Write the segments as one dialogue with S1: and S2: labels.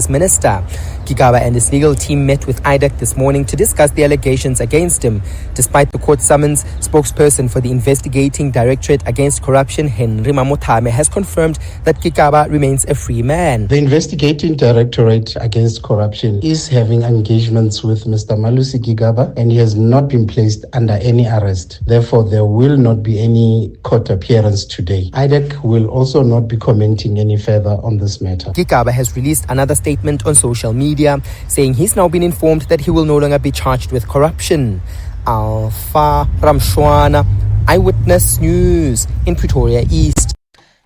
S1: Minister. Gigaba and his legal team met with IDAC this morning to discuss the allegations against him. Despite the court summons, spokesperson for the investigating Directorate against corruption, Henry Mamotame, has confirmed that Gigaba remains a free man.
S2: The investigating Directorate against corruption is having engagements with Mr. Malusi Gigaba, and he has not been placed under any arrest. Therefore, there will not be any court appearance today. IDAC will also not be commenting any further on this matter.
S1: Gigaba has released another statement on social media saying he's now been informed that he will no longer be charged with corruption. Alpha Ramushwana, Eyewitness News in Pretoria East.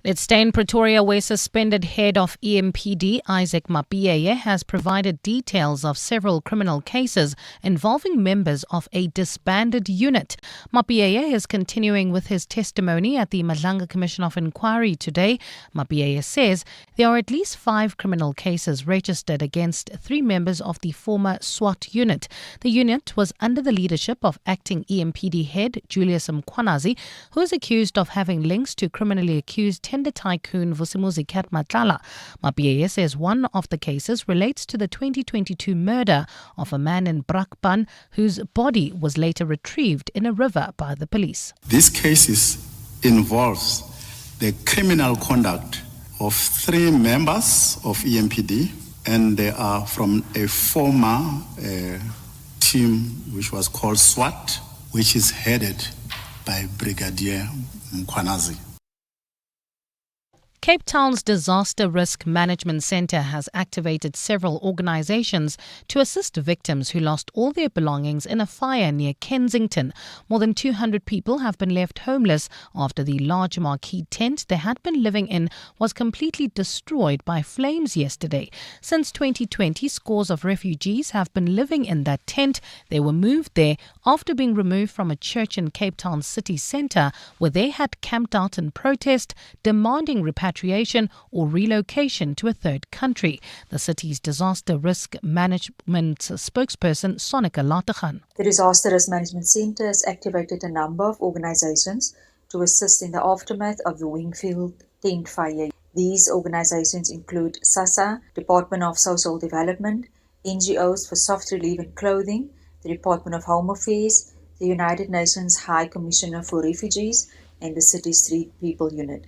S3: Let's stay in Pretoria, where suspended head of EMPD, Isaac Mapiyeye, has provided details of several criminal cases involving members of a disbanded unit. Mapiyeye is continuing with his testimony at the Madlanga Commission of Inquiry today. Mapiyeye says there are at least 5 criminal cases registered against 3 members of the former SWAT unit. The unit was under the leadership of acting EMPD head Julius Mkhwanazi, who is accused of having links to criminally accused tender tycoon Vusimuzi Matlala. Mapiyeye says one of the cases relates to the 2022 murder of a man in Brakpan whose body was later retrieved in a river by the police.
S4: This case involves the criminal conduct of 3 members of EMPD, and they are from a former team which was called SWAT, which is headed by Brigadier Mkhwanazi.
S3: Cape Town's Disaster Risk Management Centre has activated several organisations to assist victims who lost all their belongings in a fire near Kensington. More than 200 people have been left homeless after the large marquee tent they had been living in was completely destroyed by flames yesterday. Since 2020, scores of refugees have been living in that tent. They were moved there after being removed from a church in Cape Town's city centre, where they had camped out in protest, demanding repatriation or relocation to a third country. The city's disaster risk management spokesperson, Sonika Latachan.
S5: The Disaster Risk Management Centre has activated a number of organisations to assist in the aftermath of the Wingfield tent fire. These organisations include SASA, Department of Social Development, NGOs for Soft Relief and Clothing, the Department of Home Affairs, the United Nations High Commissioner for Refugees, and the city's Street People Unit.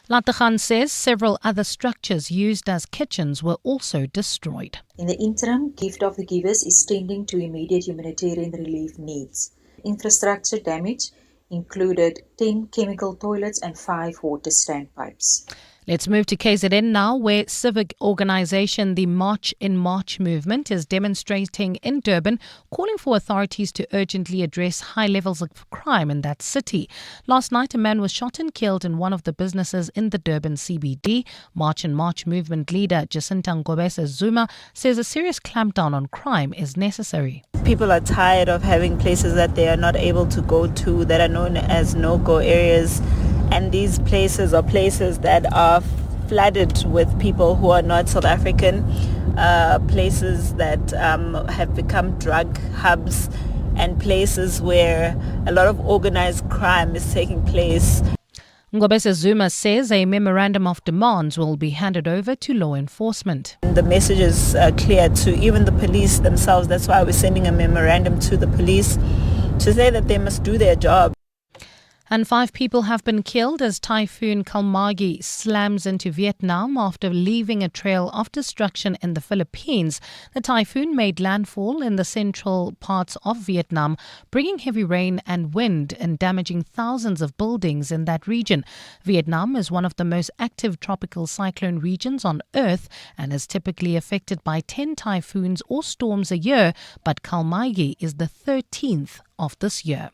S3: Latachan says several other structures used as kitchens were also destroyed.
S5: In the interim, Gift of the Givers is tending to immediate humanitarian relief needs. Infrastructure damage included 10 chemical toilets and 5 water standpipes.
S3: Let's move to KZN now, where civic organisation the March in March movement is demonstrating in Durban, calling for authorities to urgently address high levels of crime in that city. Last night, a man was shot and killed in one of the businesses in the Durban CBD. March in March movement leader Jacinta Ngobese Zuma says a serious clampdown on crime is necessary.
S6: People are tired of having places that they are not able to go to, that are known as no-go areas. And these places are places that are flooded with people who are not South African, places that have become drug hubs, and places where a lot of organized crime is taking place.
S3: Ngobese Zuma says a memorandum of demands will be handed over to law enforcement.
S6: The message is clear to even the police themselves. That's why we're sending a memorandum to the police to say that they must do their job.
S3: And 5 people have been killed as Typhoon Kalmagi slams into Vietnam after leaving a trail of destruction in the Philippines. The typhoon made landfall in the central parts of Vietnam, bringing heavy rain and wind and damaging thousands of buildings in that region. Vietnam is one of the most active tropical cyclone regions on Earth and is typically affected by 10 typhoons or storms a year, but Kalmagi is the 13th of this year.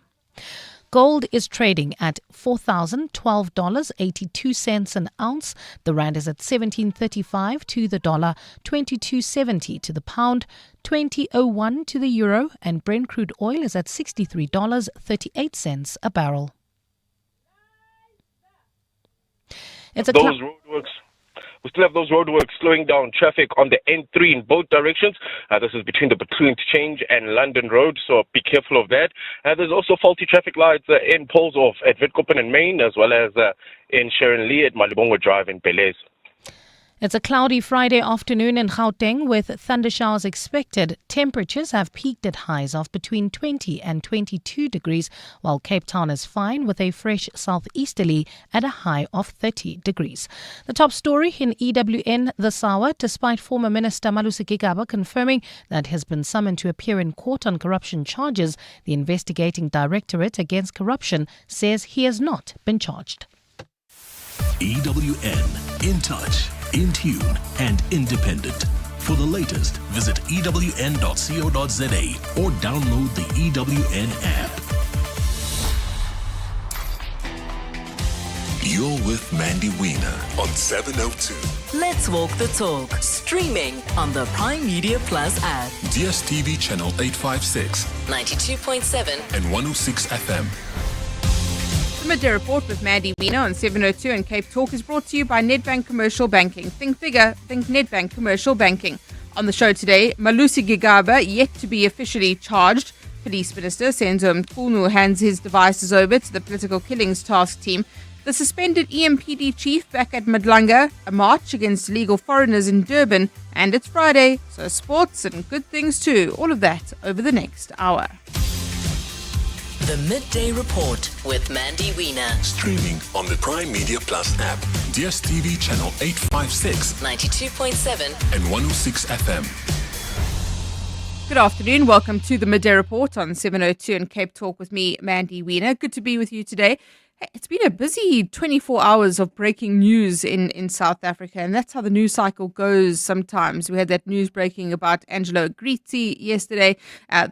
S3: Gold is trading at $4,012.82 an ounce. The rand is at 17.35 to the dollar, 22.70 to the pound, 20.01 to the euro, and Brent crude oil is at $63.38 a barrel.
S7: We still have those roadworks slowing down traffic on the N3 in both directions. This is between the Batoon Interchange and London Road, so be careful of that. There's also faulty traffic lights in poles off at Witkoppen and Main, as well as in Sharon Lee at Malibongo Drive in Belize.
S3: It's a cloudy Friday afternoon in Gauteng with thundershowers expected. Temperatures have peaked at highs of between 20 and 22 degrees, while Cape Town is fine with a fresh southeasterly at a high of 30 degrees. The top story in EWN this hour, despite former Minister Malusi Gigaba confirming that he has been summoned to appear in court on corruption charges, the investigating Directorate against corruption says he has not been charged.
S8: EWN, in touch, in tune and independent. For the latest, visit ewn.co.za or download the EWN app. You're with Mandy Wiener on 702.
S9: Let's walk the talk. Streaming on the Prime Media Plus app.
S8: DSTV channel 856,
S9: 92.7
S8: and 106 FM.
S10: The Midday Report with Mandy Wiener on 702 and Cape Talk is brought to you by Nedbank Commercial Banking. Think bigger, think Nedbank Commercial Banking. On the show today, Malusi Gigaba yet to be officially charged. Police Minister Senzo Mchunu hands his devices over to the Political Killings Task Team. The suspended EMPD chief back at Madlanga, a march against illegal foreigners in Durban, and it's Friday, so sports and good things too. All of that over the next hour.
S9: The Midday Report with Mandy Wiener.
S8: Streaming on the Prime Media Plus app, DSTV channel 856,
S9: 92.7
S8: and 106 FM.
S10: Good afternoon. Welcome to the Midday Report on 702 and Cape Talk with me, Mandy Wiener. Good to be with you today. Hey, it's been a busy 24 hours of breaking news in South Africa, and that's how the news cycle goes sometimes. We had that news breaking about Angelo Gritti yesterday.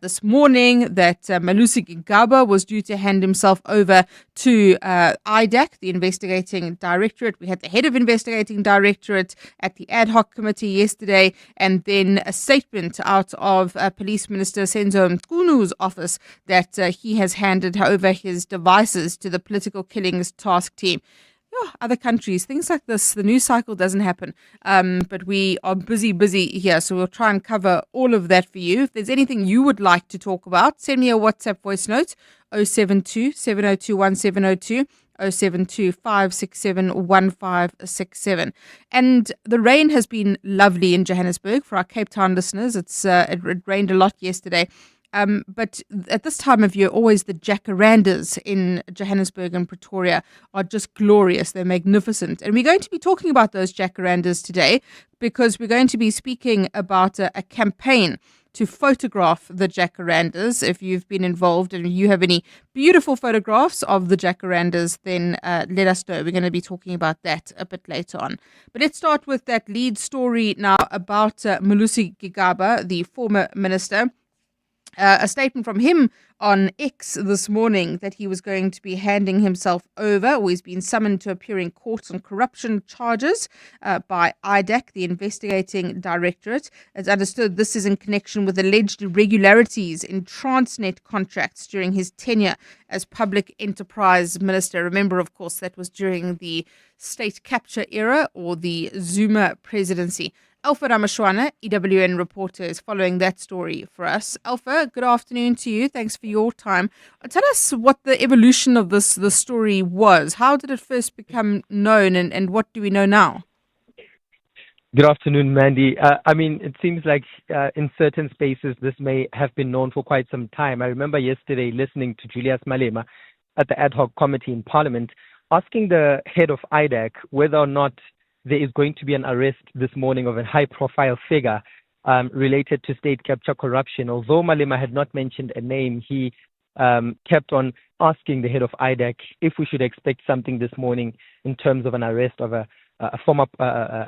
S10: This morning, that Malusi Gigaba was due to hand himself over to IDAC, the investigating directorate. We had the head of investigating directorate at the ad hoc committee yesterday, and then a statement out of Police Minister Senzo Mchunu's office that he has handed over his devices to the Political Killings Task Team. Other countries, things like this, the news cycle doesn't happen. But we are busy here, so we'll try and cover all of that for you. If there's anything you would like to talk about, send me a WhatsApp voice note, 072 702 1702. 072 567 1567. And the rain has been lovely in Johannesburg for our Cape Town listeners. It rained a lot yesterday. But at this time of year, always the Jacarandas in Johannesburg and Pretoria are just glorious. They're magnificent. And we're going to be talking about those Jacarandas today because we're going to be speaking about a campaign to photograph the Jacarandas. If you've been involved and you have any beautiful photographs of the Jacarandas, then let us know. We're going to be talking about that a bit later on. But let's start with that lead story now about Malusi Gigaba, the former minister. A statement from him on X this morning that he was going to be handing himself over, or he's been summoned to appear in court on corruption charges by IDAC, the investigating directorate. As understood, this is in connection with alleged irregularities in Transnet contracts during his tenure as public enterprise minister. Remember, of course, that was during the state capture era or the Zuma presidency. Alpha Ramushwana, EWN Reporter, is following that story for us. Alpha, good afternoon to you. Thanks for your time. Tell us what the evolution of the story was. How did it first become known and what do we know now?
S1: Good afternoon, Mandy. It seems like in certain spaces this may have been known for quite some time. I remember yesterday listening to Julius Malema at the ad hoc committee in Parliament asking the head of IDAC whether or not there is going to be an arrest this morning of a high-profile figure related to state capture corruption. Although Malema had not mentioned a name, he kept on asking the head of IDAC if we should expect something this morning in terms of an arrest of a former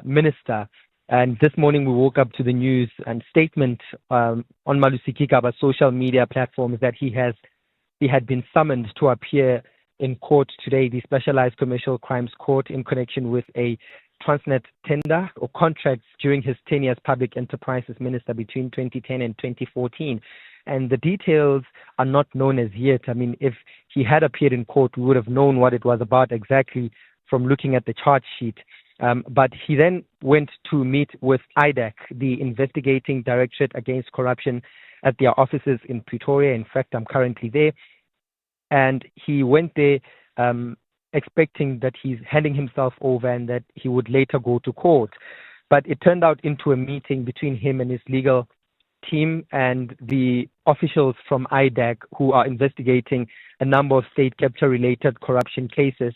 S1: minister. And this morning we woke up to the news and statement on Malusi Gigaba's social media platforms that he had been summoned to appear in court today, the Specialized Commercial Crimes Court, in connection with a Transnet tender or contracts during his tenure as Public Enterprises Minister between 2010 and 2014. And the details are not known as yet. If he had appeared in court, we would have known what it was about exactly from looking at the charge sheet. But he then went to meet with IDAC, the investigating Directorate against corruption, at their offices in Pretoria. In fact, I'm currently there. And he went there expecting that he's handing himself over and that he would later go to court. But it turned out into a meeting between him and his legal team and the officials from IDAC who are investigating a number of state capture-related corruption cases.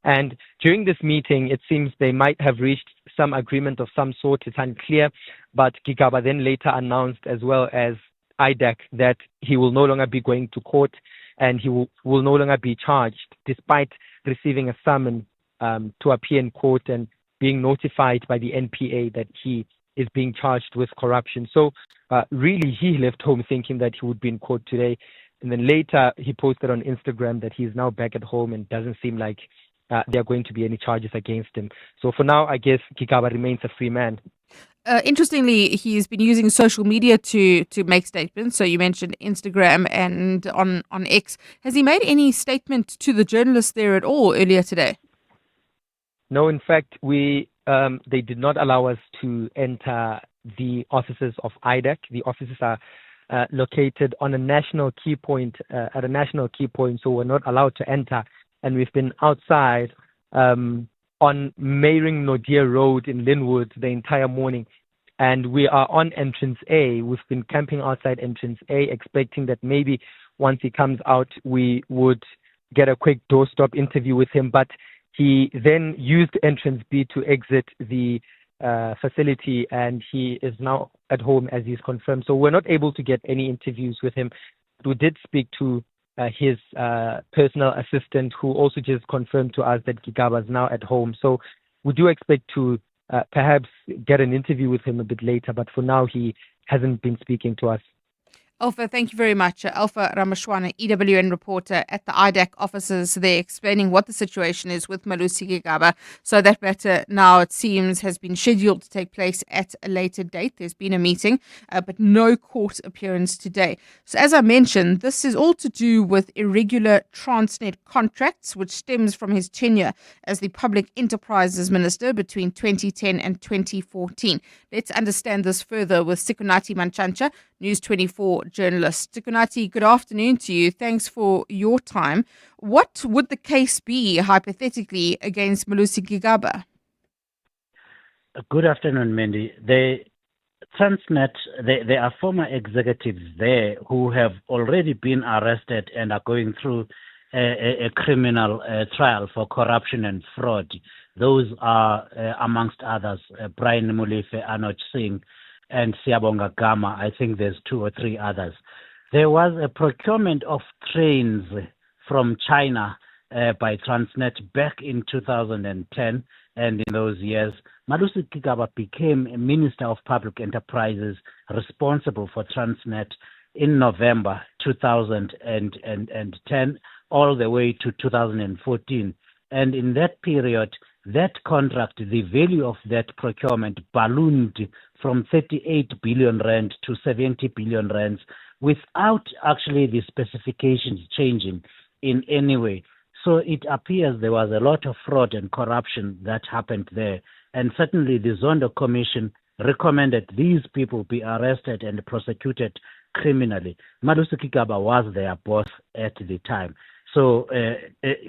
S1: And during this meeting, it seems they might have reached some agreement of some sort. It's unclear, but Gigaba then later announced, as well as IDAC, that he will no longer be going to court and he will no longer be charged, despite receiving a summons to appear in court and being notified by the NPA that he is being charged with corruption. So really, he left home thinking that he would be in court today. And then later, he posted on Instagram that he's now back at home and doesn't seem like there are going to be any charges against him. So for now, I guess Gigaba remains a free man.
S10: Interestingly, he's been using social media to make statements. So you mentioned Instagram and on X. Has he made any statement to the journalists there at all earlier today?
S1: No, in fact, they did not allow us to enter the offices of IDAC. The offices are located on a national key point, so we're not allowed to enter. And we've been outside on Meyring Nodia Road in Linwood the entire morning. And we are on entrance A. We've been camping outside entrance A, expecting that maybe once he comes out, we would get a quick doorstop interview with him. But he then used entrance B to exit the facility, and he is now at home, as he's confirmed. So we're not able to get any interviews with him. We did speak to his personal assistant, who also just confirmed to us that Gigaba is now at home. So we do expect to perhaps get an interview with him a bit later, but for now he hasn't been speaking to us.
S10: Alpha, thank you very much. Alpha Ramushwana, EWN reporter at the IDAC offices there, explaining what the situation is with Malusi Gigaba. So that matter now, it seems, has been scheduled to take place at a later date. There's been a meeting, but no court appearance today. So as I mentioned, this is all to do with irregular Transnet contracts, which stems from his tenure as the Public Enterprises Minister between 2010 and 2014. Let's understand this further with Sikonathi Mantshantsha, News 24 journalist. Sikonathi, good afternoon to you. Thanks for your time. What would the case be, hypothetically, against Malusi Gigaba?
S11: Good afternoon, Mandy. The Transnet, there are former executives there who have already been arrested and are going through a criminal trial for corruption and fraud. Those are, amongst others, Brian Mulife, Anuj Singh, and Siyabonga Gama. I think there's 2 or 3 others. There was a procurement of trains from China by Transnet back in 2010, and in those years, Malusi Gigaba became a Minister of Public Enterprises responsible for Transnet in November 2010 all the way to 2014. And in that period, that contract, the value of that procurement ballooned from 38 billion rand to 70 billion rands without actually the specifications changing in any way. So it appears there was a lot of fraud and corruption that happened there. And certainly the Zondo Commission recommended these people be arrested and prosecuted criminally. Malusi Gigaba was their boss at the time. So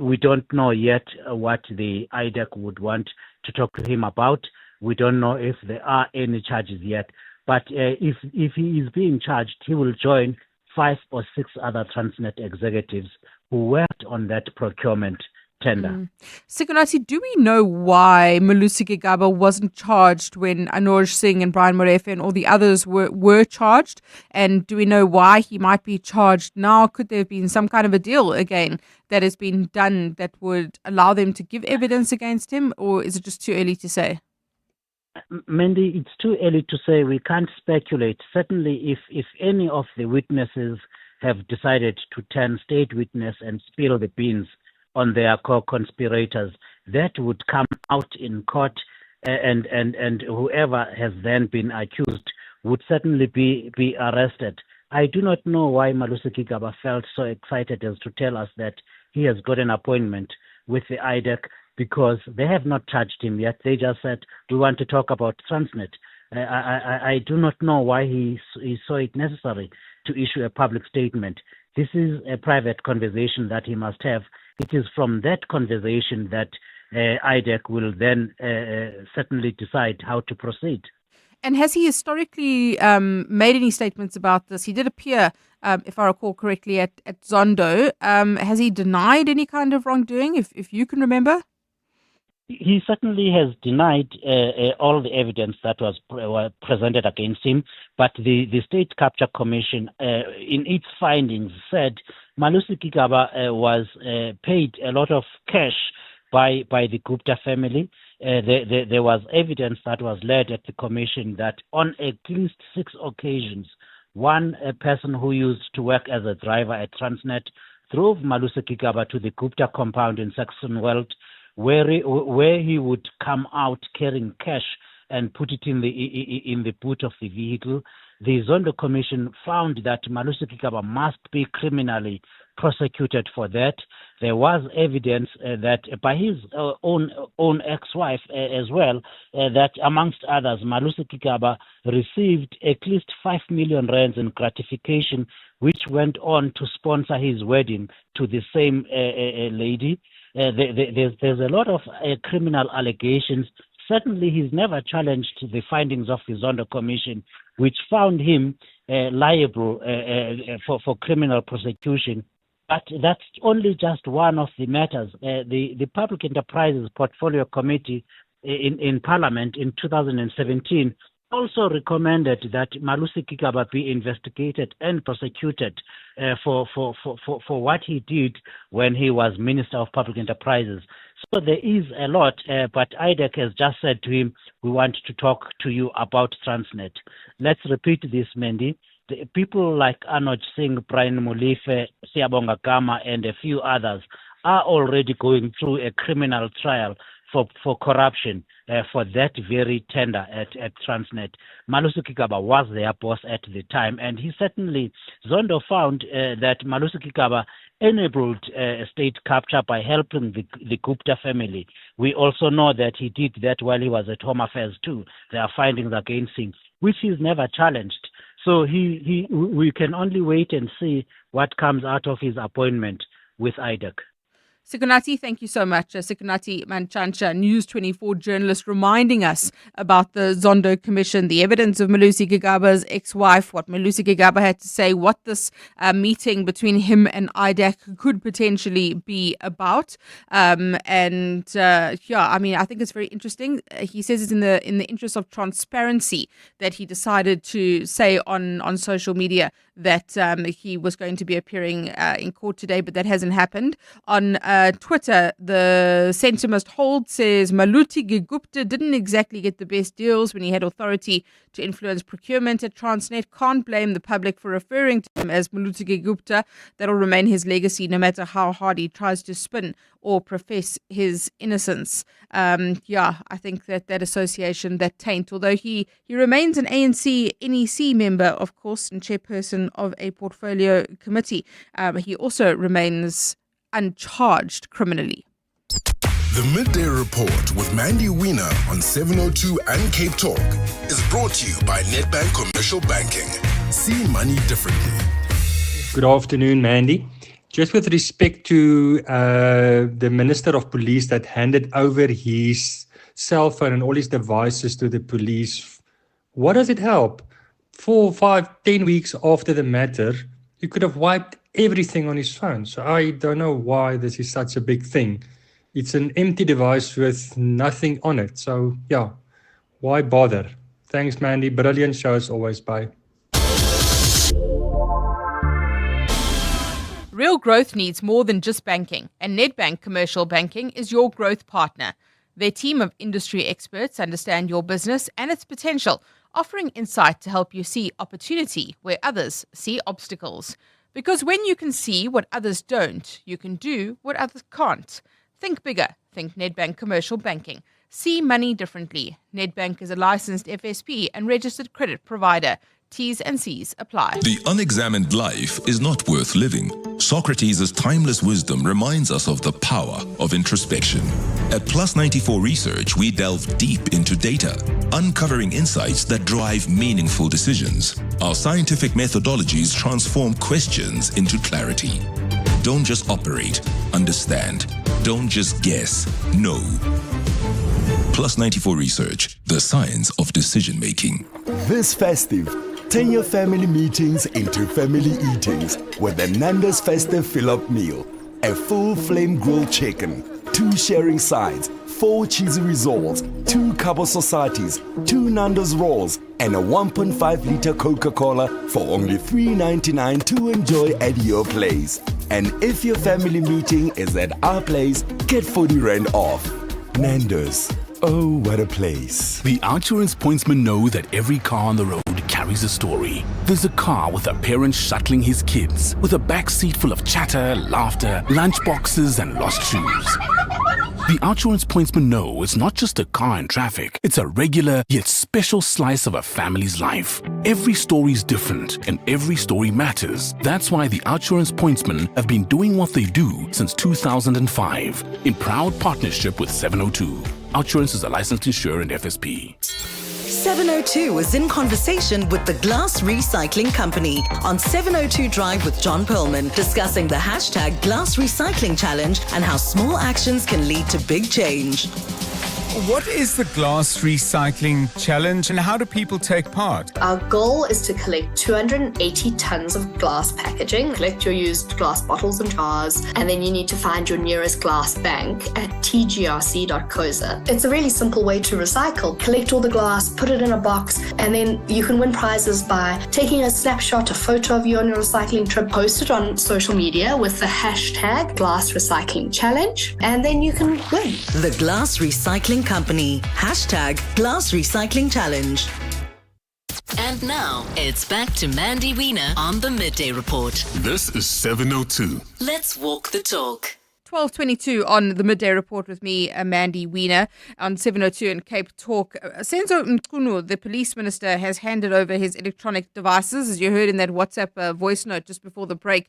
S11: we don't know yet what the IDAC would want to talk to him about. We don't know if there are any charges yet. But if he is being charged, he will join 5 or 6 other Transnet executives who worked on that procurement tender.
S10: Sikonathi, do we know why Malusi Gigaba wasn't charged when Anuj Singh and Brian Molefe and all the others were charged? And do we know why he might be charged now? Could there have been some kind of a deal again that has been done that would allow them to give evidence against him, or is it just too early to say?
S11: Mandy, it's too early to say. We can't speculate. Certainly, if any of the witnesses have decided to turn state witness and spill the beans on their co-conspirators, that would come out in court, and whoever has then been accused would certainly be arrested. I do not know why Malusi Gigaba felt so excited as to tell us that he has got an appointment with the IDAC, because they have not charged him yet. They just said, we want to talk about Transnet. I do not know why he saw it necessary to issue a public statement. This is a private conversation that he must have. It is from that conversation that IDAC will then certainly decide how to proceed.
S10: And has he historically made any statements about this? He did appear, if I recall correctly, at Zondo. Has he denied any kind of wrongdoing, if you can remember?
S11: He certainly has denied all the evidence that was presented against him, but the State Capture Commission, in its findings, said Malusi Gigaba was paid a lot of cash by the Gupta family. There was evidence that was led at the commission that on at least 6 occasions, one person who used to work as a driver at Transnet drove Malusi Gigaba to the Gupta compound in Saxonwold, where he would come out carrying cash and put it in the boot of the vehicle. The Zondo Commission found that Malusi Gigaba must be criminally prosecuted for that. There was evidence that by his own ex-wife as well, that amongst others, Malusi Gigaba received at least 5 million rands in gratification, which went on to sponsor his wedding to the same lady. There's a lot of criminal allegations. Certainly, he's never challenged the findings of the Zondo Commission, which found him liable for criminal prosecution. But that's only just one of the matters. The Public Enterprises Portfolio Committee in Parliament in 2017 also recommended that Malusi Gigaba be investigated and prosecuted for what he did when he was Minister of Public Enterprises. So there is a lot, but IDAC has just said to him, we want to talk to you about Transnet. Let's repeat this, Mandy. The people like Anoj Singh, Brian Mulife, Siabonga Gama, and a few others are already going through a criminal trial for corruption for that very tender at Transnet. Malusi Gigaba was their boss at the time, and he certainly, Zondo found that Malusi Gigaba enabled state capture by helping the Gupta family. We also know that he did that while he was at Home Affairs too. There are findings against him, which he's never challenged. So we can only wait and see what comes out of his appointment with IDAC.
S10: Sikonathi, thank you so much. Sikonathi Mantshantsha, News 24 journalist, reminding us about the Zondo Commission, the evidence of Malusi Gigaba's ex-wife, what Malusi Gigaba had to say, what this meeting between him and IDAC could potentially be about. I think it's very interesting. He says it's in the interest of transparency that he decided to say on social media that he was going to be appearing in court today, but that hasn't happened. On Twitter, the Senzo Mchunu says Malusi Gigaba didn't exactly get the best deals when he had authority to influence procurement at Transnet. Can't blame the public for referring to him as Malusi Gigaba. That'll remain his legacy no matter how hard he tries to spin or profess his innocence. I think that association, that taint, although he remains an ANC NEC member, of course, and chairperson of a portfolio committee, he also remains uncharged criminally.
S12: The Midday Report with Mandy Wiener on 702 and Cape Talk is brought to you by Nedbank Commercial Banking. See money differently.
S13: Good afternoon, Mandy. Just with respect to the Minister of Police that handed over his cell phone and all his devices to the police, what does it help? 4, 5, 10 weeks after the matter, you could have wiped everything on his phone. So I don't know why this is such a big thing. It's an empty device with nothing on it. So yeah, why bother? Thanks, Mandy. Brilliant show as always. Bye.
S3: Real growth needs more than just banking, and Nedbank Commercial Banking is your growth partner. Their team of industry experts understand your business and its potential, offering insight to help you see opportunity where others see obstacles. Because when you can see what others don't, you can do what others can't. Think bigger. Think Nedbank Commercial Banking. See money differently. Nedbank is a licensed FSP and registered credit provider. T's and C's apply.
S8: The unexamined life is not worth living. Socrates' timeless wisdom reminds us of the power of introspection. At Plus 94 Research, we delve deep into data, uncovering insights that drive meaningful decisions. Our scientific methodologies transform questions into clarity. Don't just operate, understand. Don't just guess, know. Plus 94 Research, the science of decision making.
S14: This festive, turn your family meetings into family eatings with the Nando's Festive Fill-Up Meal. A full flame grilled chicken, 2 sharing sides, 4 cheesy rissoles, 2 Cabo Societies, 2 Nando's rolls, and a 1.5-liter Coca-Cola for only $3.99 to enjoy at your place. And if your family meeting is at our place, get 40 Rand off. Nando's. Oh, what a place.
S15: The Outsurance pointsmen know that every car on the road carries a story. There's a car with a parent shuttling his kids, with a back seat full of chatter, laughter, lunch boxes, and lost shoes. The Outsurance pointsmen know it's not just a car in traffic, it's a regular yet special slice of a family's life. Every story is different and every story matters. That's why the Outsurance pointsmen have been doing what they do since 2005 in proud partnership with 702. Outsurance is a licensed insurer and FSP.
S9: 702 is in conversation with the Glass Recycling Company on 702 Drive with John Perlman, discussing the hashtag Glass Recycling Challenge and how small actions can lead to big change.
S16: What is the Glass Recycling Challenge and how do people take part?
S17: Our goal is to collect 280 tons of glass packaging, collect your used glass bottles and jars, and then you need to find your nearest glass bank at tgrc.coza. It's a really simple way to recycle. Collect all the glass, put it in a box, and then you can win prizes by taking a snapshot, a photo of you on your recycling trip, post it on social media with the hashtag Glass Recycling Challenge, and then you can win.
S9: The Glass Recycling Company, hashtag Glass Recycling Challenge.
S18: And now, it's back to Mandy Wiener on the Midday Report.
S12: This is 702.
S18: Let's walk the talk.
S10: 12:22 on the Midday Report with me, Mandy Wiener, on 702 and Cape Talk. Senzo Mchunu, the police minister, has handed over his electronic devices, as you heard in that WhatsApp voice note just before the break.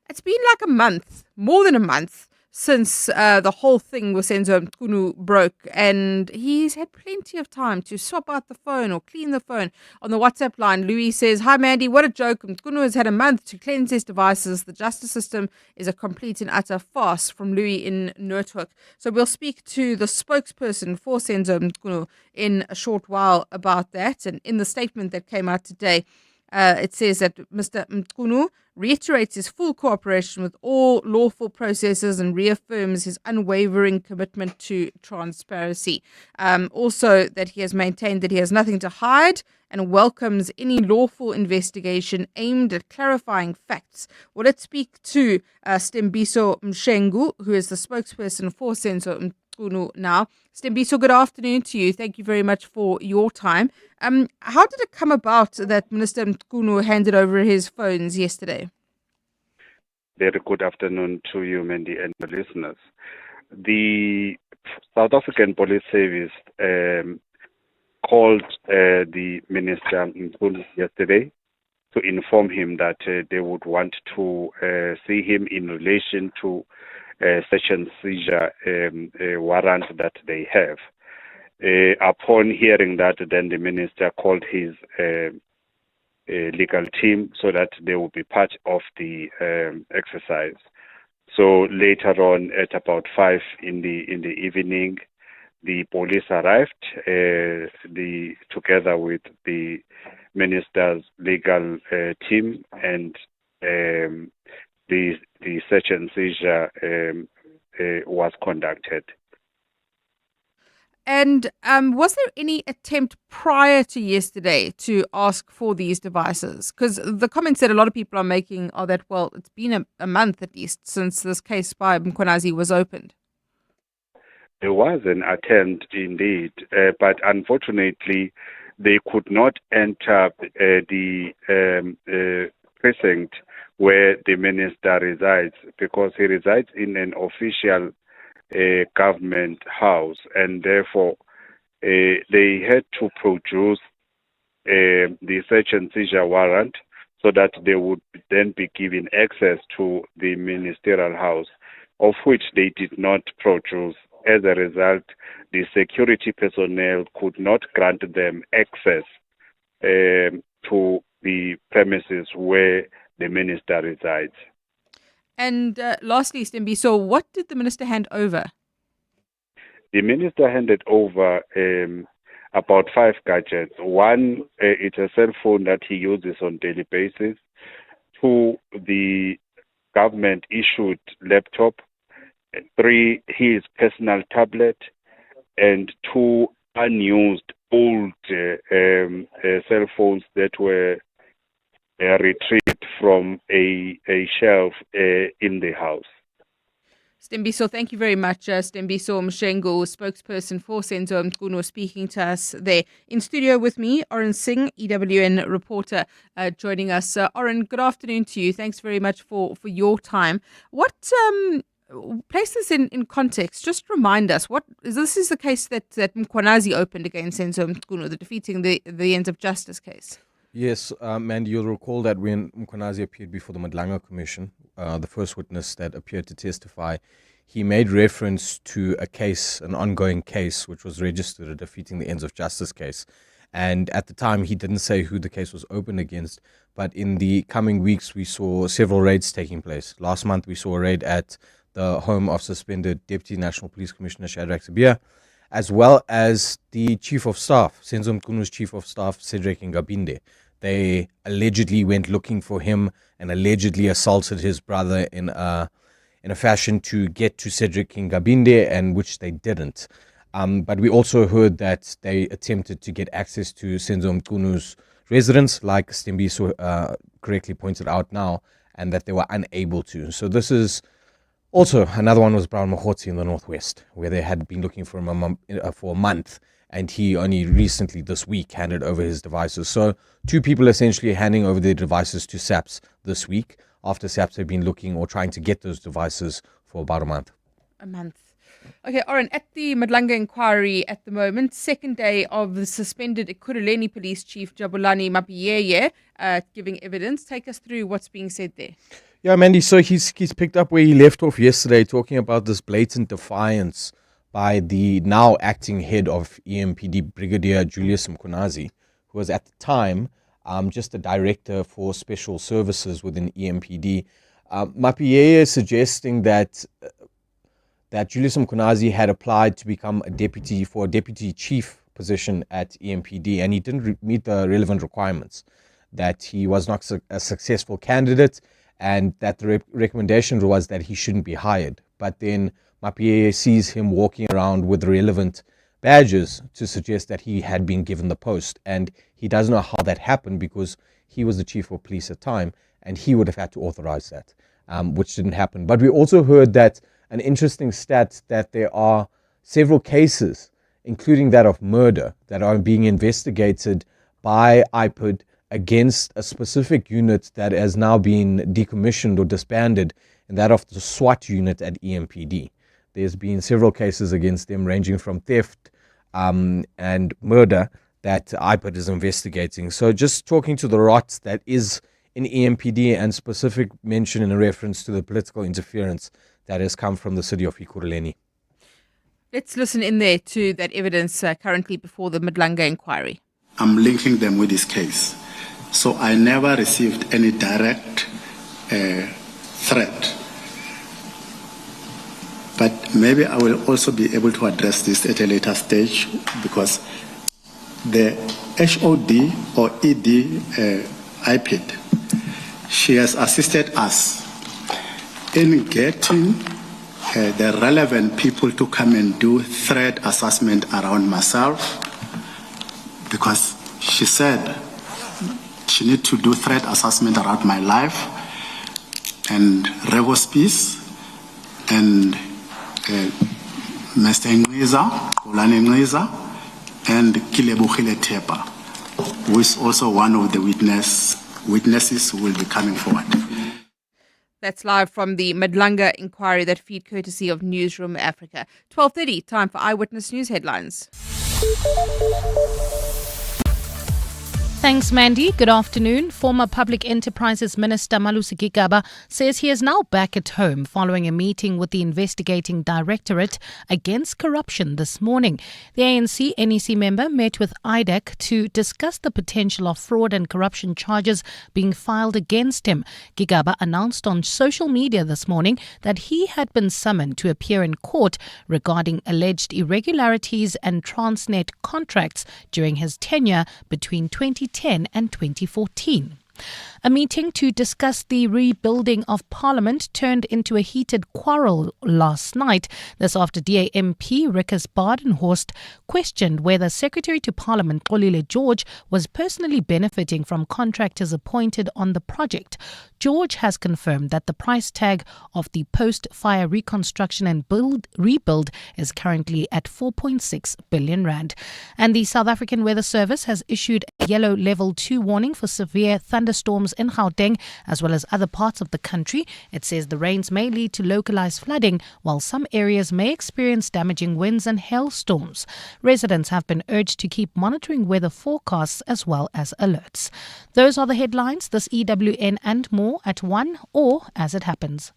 S10: It's been like a month, more than a month, since the whole thing with Senzo Mchunu broke, and he's had plenty of time to swap out the phone or clean the phone. On the WhatsApp line, Louis says, "Hi Mandy, what a joke. Mchunu has had a month to cleanse his devices. The justice system is a complete and utter farce," from Louis in Noordhoek. So we'll speak to the spokesperson for Senzo Mchunu in a short while about that. And in the statement that came out today, it says that Mr. Mchunu reiterates his full cooperation with all lawful processes and reaffirms his unwavering commitment to transparency. Also, that he has maintained that he has nothing to hide and welcomes any lawful investigation aimed at clarifying facts. Well, let's speak to Stembiso Mshengu, who is the spokesperson for Senzo Mchunu now. Stembiso, good afternoon to you. Thank you very much for your time. How did it come about that Minister Mchunu handed over his phones yesterday?
S19: Very good afternoon to you, Mandy, and the listeners. The South African Police Service called the Minister Mchunu yesterday to inform him that they would want to see him in relation to search and seizure warrant that they have. Upon hearing that, then the minister called his legal team so that they will be part of the exercise. So later on, at about 5 in the evening, the police arrived, together with the minister's legal team, and the search and seizure was conducted.
S10: And was there any attempt prior to yesterday to ask for these devices? Because the comments that a lot of people are making are that, well, it's been a month at least since this case by Mkhwanazi was opened.
S19: There was an attempt indeed, but unfortunately they could not enter the precinct where the minister resides, because he resides in an official government house, and therefore they had to produce the search and seizure warrant so that they would then be given access to the ministerial house, of which they did not produce. As a result, the security personnel could not grant them access to the premises where the minister resides.
S10: And lastly, Stembiso, what did the minister hand over?
S19: The minister handed over about 5 gadgets. One, it's a cell phone that he uses on daily basis. 2, the government-issued laptop. 3, his personal tablet. And 2, unused old cell phones that were retrieved from a shelf in the house.
S10: Stembiso, thank you very much. Stembiso Mchunu, spokesperson for Senzo Mchunu, speaking to us there. In studio with me, Oren Singh, EWN reporter, joining us. Oren, good afternoon to you. Thanks very much for your time. What place this in context? Just remind us, this is the case that Mkhwanazi opened against Senzo Mchunu, the defeating the ends of justice case.
S20: Yes, Mandy, you'll recall that when Mkhwanazi appeared before the Madlanga Commission, the first witness that appeared to testify, he made reference to a case, an ongoing case, which was registered a defeating the ends of justice case. And at the time, he didn't say who the case was opened against. But in the coming weeks, we saw several raids taking place. Last month, we saw a raid at the home of suspended Deputy National Police Commissioner Shadrack Sibiya, as well as the Chief of Staff, Senzo Mchunu's Chief of Staff, Cedric Ngabinde. They allegedly went looking for him and allegedly assaulted his brother in a fashion to get to Cedric Ngabinde, and which they didn't. But we also heard that they attempted to get access to Senzo Mchunu's residence, like Stembiso correctly pointed out now, and that they were unable to. So this is also another one was Brown Mahotsi in the Northwest, where they had been looking for him for a month. And he only recently this week handed over his devices. So 2 people essentially handing over their devices to SAPS this week, after SAPS have been looking or trying to get those devices for about a month.
S10: Okay, Oren, at the Madlanga inquiry at the moment, second day of the suspended Ekurhuleni Police Chief Jabulani Mapiyeye giving evidence. Take us through what's being said there.
S20: Yeah, Mandy, so he's picked up where he left off yesterday, talking about this blatant defiance by the now acting head of EMPD, Brigadier Julius Mkhwanazi, who was at the time just a director for special services within EMPD. Mapiyeye suggesting that Julius Mkhwanazi had applied to become a deputy chief position at EMPD, and he didn't meet the relevant requirements, that he was not a successful candidate, and that the recommendation was that he shouldn't be hired. But then Mapiyeye sees him walking around with relevant badges to suggest that he had been given the post. And he doesn't know how that happened, because he was the chief of police at the time and he would have had to authorize that, which didn't happen. But we also heard that an interesting stat that there are several cases, including that of murder, that are being investigated by IPID against a specific unit that has now been decommissioned or disbanded, and that of the SWAT unit at EMPD. There's been several cases against them ranging from theft and murder that IPID is investigating. So just talking to the rot that is in EMPD, and specific mention in a reference to the political interference that has come from the city of Ekurhuleni.
S10: Let's listen in there to that evidence currently before the Madlanga inquiry.
S4: I'm linking them with this case. So I never received any direct threat. But maybe I will also be able to address this at a later stage, because the HOD or ED IPID, she has assisted us in getting the relevant people to come and do threat assessment around myself, because she said she need to do threat assessment around my life and Revo's Peace and Mr. Ngwiza, Kolani Ngwiza, and Kilebukhile Tepa, who is also one of the witnesses who will be coming forward.
S10: That's live from the Madlanga inquiry, that feed courtesy of Newsroom Africa. 12:30, time for Eyewitness News headlines.
S3: Thanks, Mandy. Good afternoon. Former Public Enterprises Minister Malusi Gigaba says he is now back at home following a meeting with the investigating Directorate against corruption this morning. The ANC NEC member met with IDAC to discuss the potential of fraud and corruption charges being filed against him. Gigaba announced on social media this morning that he had been summoned to appear in court regarding alleged irregularities and Transnet contracts during his tenure between 2010 and 2014. A meeting to discuss the rebuilding of Parliament turned into a heated quarrel last night. This after DA MP Rickers Badenhorst questioned whether Secretary to Parliament Xolile George was personally benefiting from contractors appointed on the project. George has confirmed that the price tag of the post-fire reconstruction and rebuild is currently at 4.6 billion rand. And the South African Weather Service has issued a yellow level 2 warning for severe thunderstorms in Gauteng as well as other parts of the country. It says the rains may lead to localized flooding, while some areas may experience damaging winds and hailstorms. Residents have been urged to keep monitoring weather forecasts as well as alerts. Those are the headlines. This EWN and more at 1 or as it happens.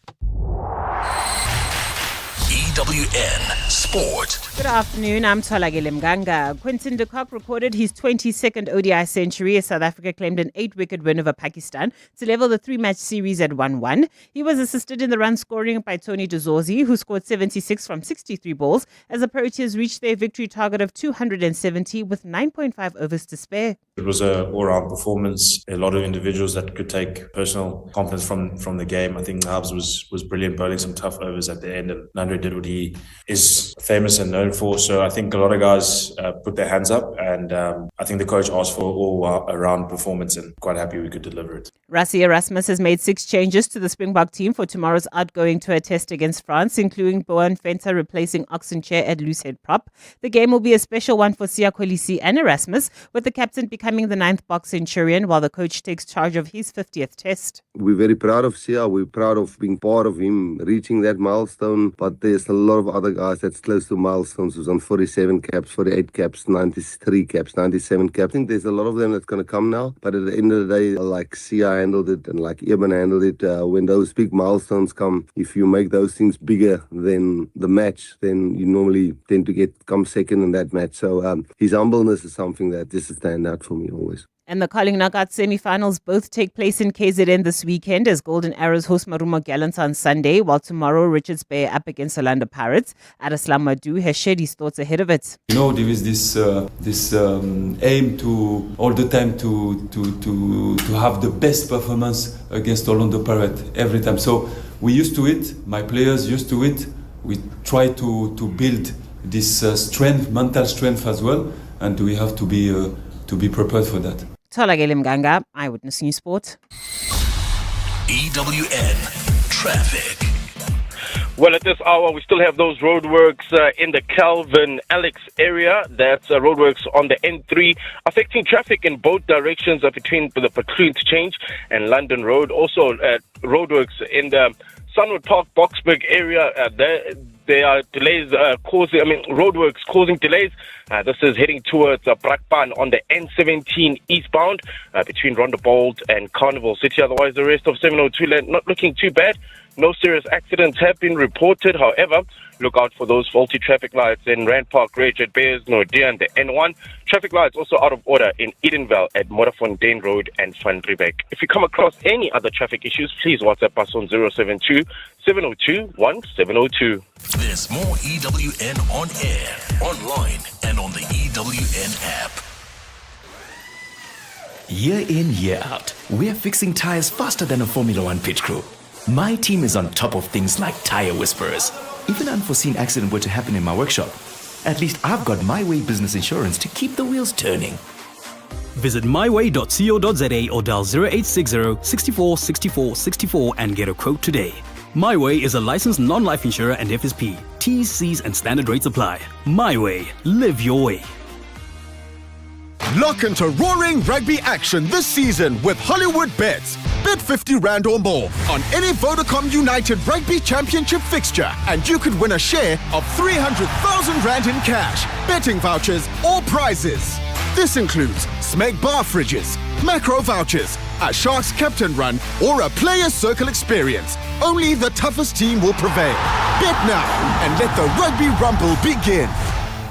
S15: EWN Sport.
S21: Good afternoon, I'm Tolagile Mganga. Quinton de Kock recorded his 22nd ODI century as South Africa claimed an 8-wicket win over Pakistan to level the 3-match series at 1-1. He was assisted in the run scoring by Tony Dezorzi, who scored 76 from 63 balls as the Proteas reached their victory target of 270 with 9.5 overs to spare.
S22: It was an all-round performance. A lot of individuals that could take personal confidence from the game. I think Nabs was brilliant, bowling some tough overs at the end, and Nandre did what he is famous and known for. So I think a lot of guys put their hands up, and I think the coach asked for all-around performance, and quite happy we could deliver it.
S21: Rassie Erasmus has made 6 changes to the Springbok team for tomorrow's outgoing tour test against France, including Boan Fenta replacing Oxenchair at loosehead prop. The game will be a special one for Siya Kolisi and Erasmus, with the captain becoming the 9th box centurion while the coach takes charge of his 50th test.
S23: We're very proud of Siya. We're proud of being part of him reaching that milestone, but there's a lot of other guys that's close to milestones who's on 47 caps, 48 caps, 93 caps, 97 caps. I think there's a lot of them that's going to come now, but at the end of the day, like Siya handled it and like Eben handled it, when those big milestones come, if you make those things bigger than the match, then you normally tend to come second in that match. So his humbleness is something that just stands out for me always.
S21: And the Carling Knockout semi-finals both take place in KZN this weekend as Golden Arrows host Marumo Gallants on Sunday, while tomorrow Richards Bay up against Orlando Pirates. Adeslam Madu has shared his thoughts ahead of it.
S24: You know, there is this aim to all the time to have the best performance against Orlando Pirates every time. So we used to it, my players used to it. We try to build this strength, mental strength as well, and we have to be prepared for that.
S21: Tolagile Mganga, Eyewitness News Sport.
S15: EWN Traffic.
S7: Well, at this hour, we still have those roadworks in the Calvin Alex area. That's roadworks on the N3, affecting traffic in both directions between the Platoon Change and London Road. Also, roadworks in the Sunwood Park, Boksburg area. There are delays roadworks causing delays. This is heading towards Brakpan on the N17 eastbound between Rondebold and Carnival City. Otherwise, the rest of 702 not looking too bad. No serious accidents have been reported. However, look out for those faulty traffic lights in Rand Park Ridge at Bears, Nordia and the N1. Traffic lights also out of order in Edenvale at Modderfontein Road and Van Riebeck. If you come across any other traffic issues, please WhatsApp us on 072 702 1702.
S15: There's more EWN on air, online, and on the EWN app.
S25: Year in, year out, we're fixing tires faster than a Formula One pit crew. My team is on top of things like tire whisperers. If an unforeseen accident were to happen in my workshop, at least I've got My Way business insurance to keep the wheels turning.
S26: Visit myway.co.za or dial 0860 64 64 64 and get a quote today. My Way is a licensed non-life insurer and FSP. T's, C's and standard rates apply. My Way. Live your way.
S27: Lock into roaring rugby action this season with Hollywood Bets. Bet 50 Rand or more on any Vodacom United Rugby Championship fixture and you could win a share of 300,000 Rand in cash, betting vouchers or prizes. This includes Smeg bar fridges, macro vouchers, a Sharks captain run, or a player circle experience. Only the toughest team will prevail. Bet now and let the rugby rumble begin.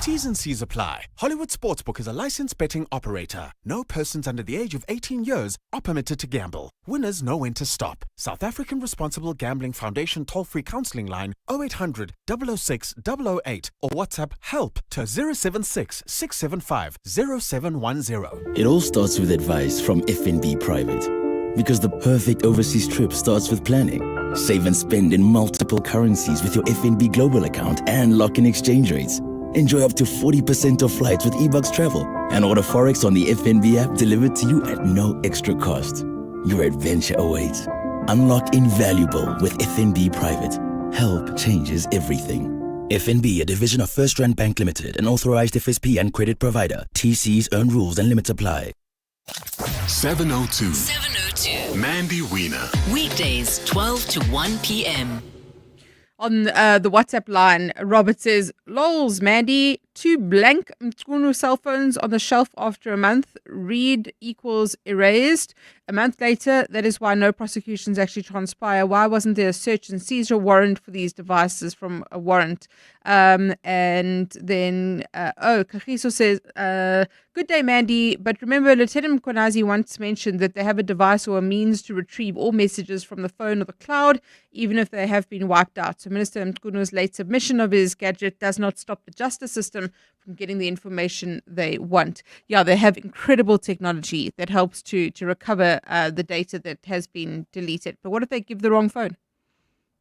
S27: T's and C's apply. Hollywood Sportsbook is a licensed betting operator. No persons under the age of 18 years are permitted to gamble. Winners know when to stop. South African Responsible Gambling Foundation toll-free counselling line 0800 006 008 or WhatsApp HELP to 076 675 0710.
S1: It all starts with advice from FNB Private. Because the perfect overseas trip starts with planning. Save and spend in multiple currencies with your FNB Global account and lock in exchange rates. Enjoy up to 40% off flights with eBucks Travel and order Forex on the FNB app delivered to you at no extra cost. Your adventure awaits. Unlock invaluable with FNB Private. Help changes everything. FNB, a division of First Rand Bank Limited, an authorized FSP and credit provider. TC's earn rules and limits apply.
S12: 702. Mandy Wiener.
S18: Weekdays, 12 to 1 p.m.
S10: On the WhatsApp line, Robert says, "Lols, Mandy, 2 blank Mchunu cell phones on the shelf after a month. Read equals erased. A month later, that is why no prosecutions actually transpire. Why wasn't there a search and seizure warrant for these devices from a warrant?" And then, Kagiso says, "Good day, Mandy. But remember, Lieutenant Mkhwanazi once mentioned that they have a device or a means to retrieve all messages from the phone or the cloud, even if they have been wiped out. So Minister Mchkunu's late submission of his gadget does not stop the justice system from getting the information they want." Yeah, they have incredible technology that helps to recover the data that has been deleted. But what if they give the wrong phone?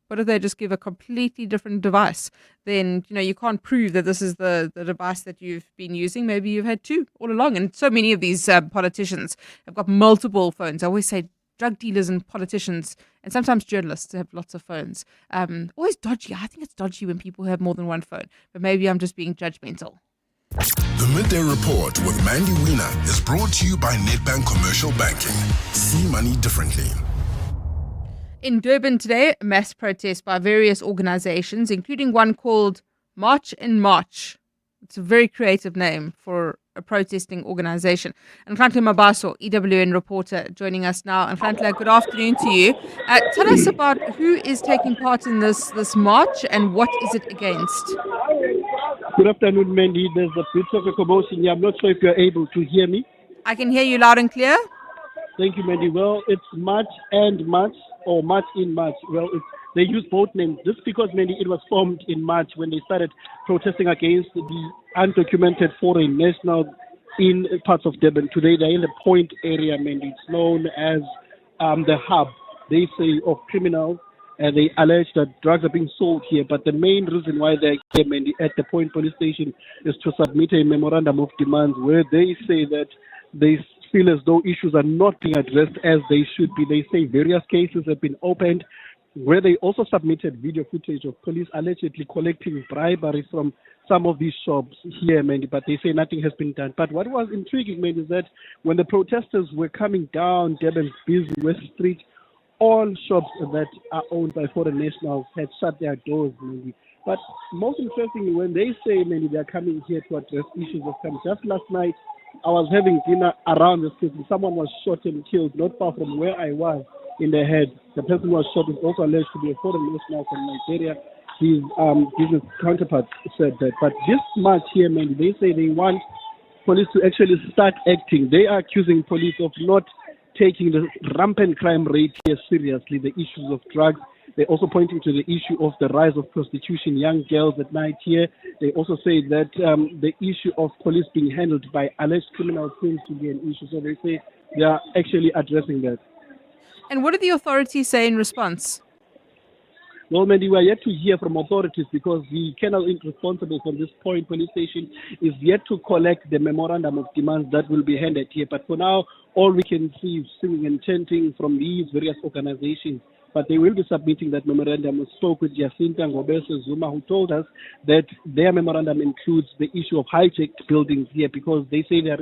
S10: What if they just give a completely different device? Then, you can't prove that this is the device that you've been using. Maybe you've had 2 all along. And so many of these politicians have got multiple phones. I always say drug dealers and politicians, and sometimes journalists have lots of phones. Always dodgy. I think it's dodgy when people have more than one phone. But maybe I'm just being judgmental.
S12: The Midday Report with Mandy Wiener is brought to you by Nedbank Commercial Banking. See money differently.
S10: In Durban today, a mass protest by various organizations, including one called March in March. It's a very creative name for a protesting organization. And Nkandla Mabaso, EWN reporter, joining us now. And Nkandla, good afternoon to you. Tell us about who is taking part in this march and what is it against?
S2: Good afternoon, Mandy. There's a bit of a commotion here. I'm not sure if you're able to hear me.
S10: I can hear you loud and clear.
S2: Thank you, Mandy. Well, it's March and March, or March in March. Well, they use both names. Just because, Mandy, it was formed in March when they started protesting against the undocumented foreign nationals in parts of Durban. Today, they're in the Point area, Mandy. It's known as the hub, they say, of criminals. They allege that drugs are being sold here, but the main reason why they're here, Mandy, at the Point police station is to submit a memorandum of demands where they say that they feel as though issues are not being addressed as they should be. They say various cases have been opened where they also submitted video footage of police allegedly collecting bribery from some of these shops here, Mandy, but they say nothing has been done. But what was intriguing, Mandy, is that when the protesters were coming down Durban's busy West Street, all shops that are owned by foreign nationals had shut their doors, Mandy. But most interestingly, when they say, Mandy, they're coming here to address issues of crime. Just last night, I was having dinner around the city. Someone was shot and killed not far from where I was in the head. The person who was shot is also alleged to be a foreign national from Nigeria. His business counterpart said that. But this march here, Mandy, they say they want police to actually start acting. They are accusing police of not taking the rampant crime rate here seriously, the issues of drugs. They're also pointing to the issue of the rise of prostitution, young girls at night here. They also say that the issue of police being handled by alleged criminals seems to be an issue. So they say they are actually addressing that.
S10: And what do the authorities say in response?
S2: Well, Mandy, we are yet to hear from authorities because the kennel responsible for this Point police station is yet to collect the memorandum of demands that will be handed here. But for now, all we can see is singing and chanting from these various organizations. But they will be submitting that memorandum. We spoke with Jacinta Ngobese Zuma, who told us that their memorandum includes the issue of hijacked buildings here because they say they are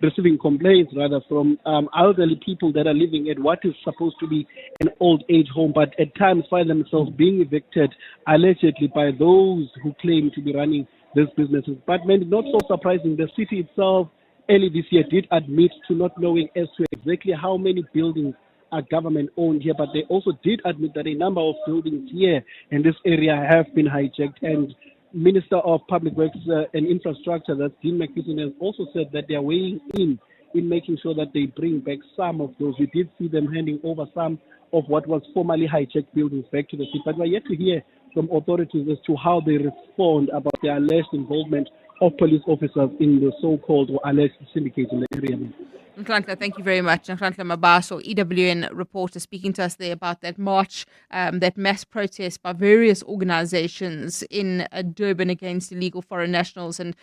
S2: receiving complaints rather from elderly people that are living at what is supposed to be an old age home, but at times find themselves being evicted allegedly by those who claim to be running these businesses. But man, not so surprising, the city itself early this year did admit to not knowing as to exactly how many buildings are government owned here, but they also did admit that a number of buildings here in this area have been hijacked. And Minister of Public Works and Infrastructure, that's Dean McPherson, has also said that they are weighing in making sure that they bring back some of those. We did see them handing over some of what was formerly hijacked buildings back to the city, but we're yet to hear from authorities as to how they respond about the alleged involvement of police officers in the so-called or alleged syndicate in the area.
S10: Nhlanhla, thank you very much. Nhlanhla Mabaso, EWN reporter, speaking to us there about that march, that mass protest by various organizations in Durban against illegal foreign nationals. And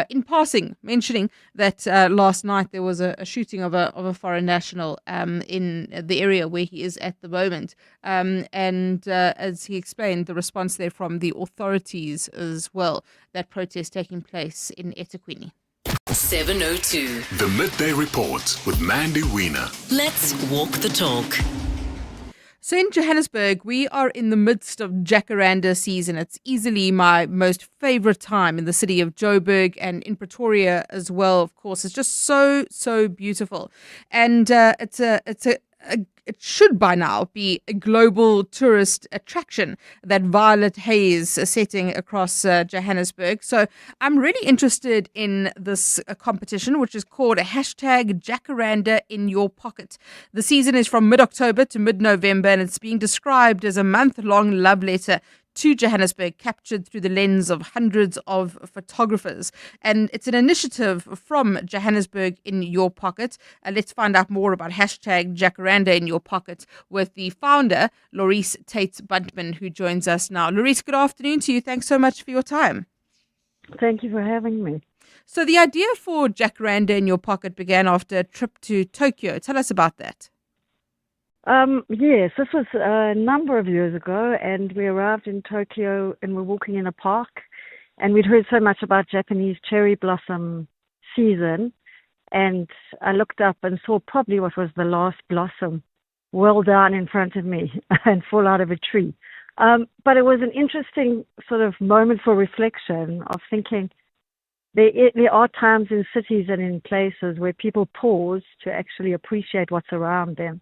S10: in passing, mentioning that last night there was a shooting of a foreign national in the area where he is at the moment. And as he explained, the response there from the authorities as well, that protest taking place in eThekwini.
S18: 702.
S12: The Midday Report with Mandy Wiener.
S18: Let's walk the talk.
S10: So in Johannesburg, we are in the midst of Jacaranda season. It's easily my most favorite time in the city of Joburg, and in Pretoria as well, of course. It's just so beautiful. And it should by now be a global tourist attraction, that violet haze setting across Johannesburg. So I'm really interested in this competition, which is called a hashtag Jacaranda in your pocket. The season is from mid-October to mid-November, and it's being described as a month-long love letter to Johannesburg, captured through the lens of hundreds of photographers. And it's an initiative from Johannesburg in your pocket. Let's find out more about hashtag Jacaranda in your pocket with the founder, Laurice Tate-Buntman, who joins us now. Laurice, good afternoon to you. Thanks so much for your time.
S5: Thank you for having me.
S10: So the idea for Jacaranda in your pocket began after a trip to Tokyo. Tell us about that.
S5: Yes, this was a number of years ago, and we arrived in Tokyo and we're walking in a park, and we'd heard so much about Japanese cherry blossom season, and I looked up and saw probably what was the last blossom well down in front of me and fall out of a tree. But it was an interesting sort of moment for reflection of thinking there are times in cities and in places where people pause to actually appreciate what's around them.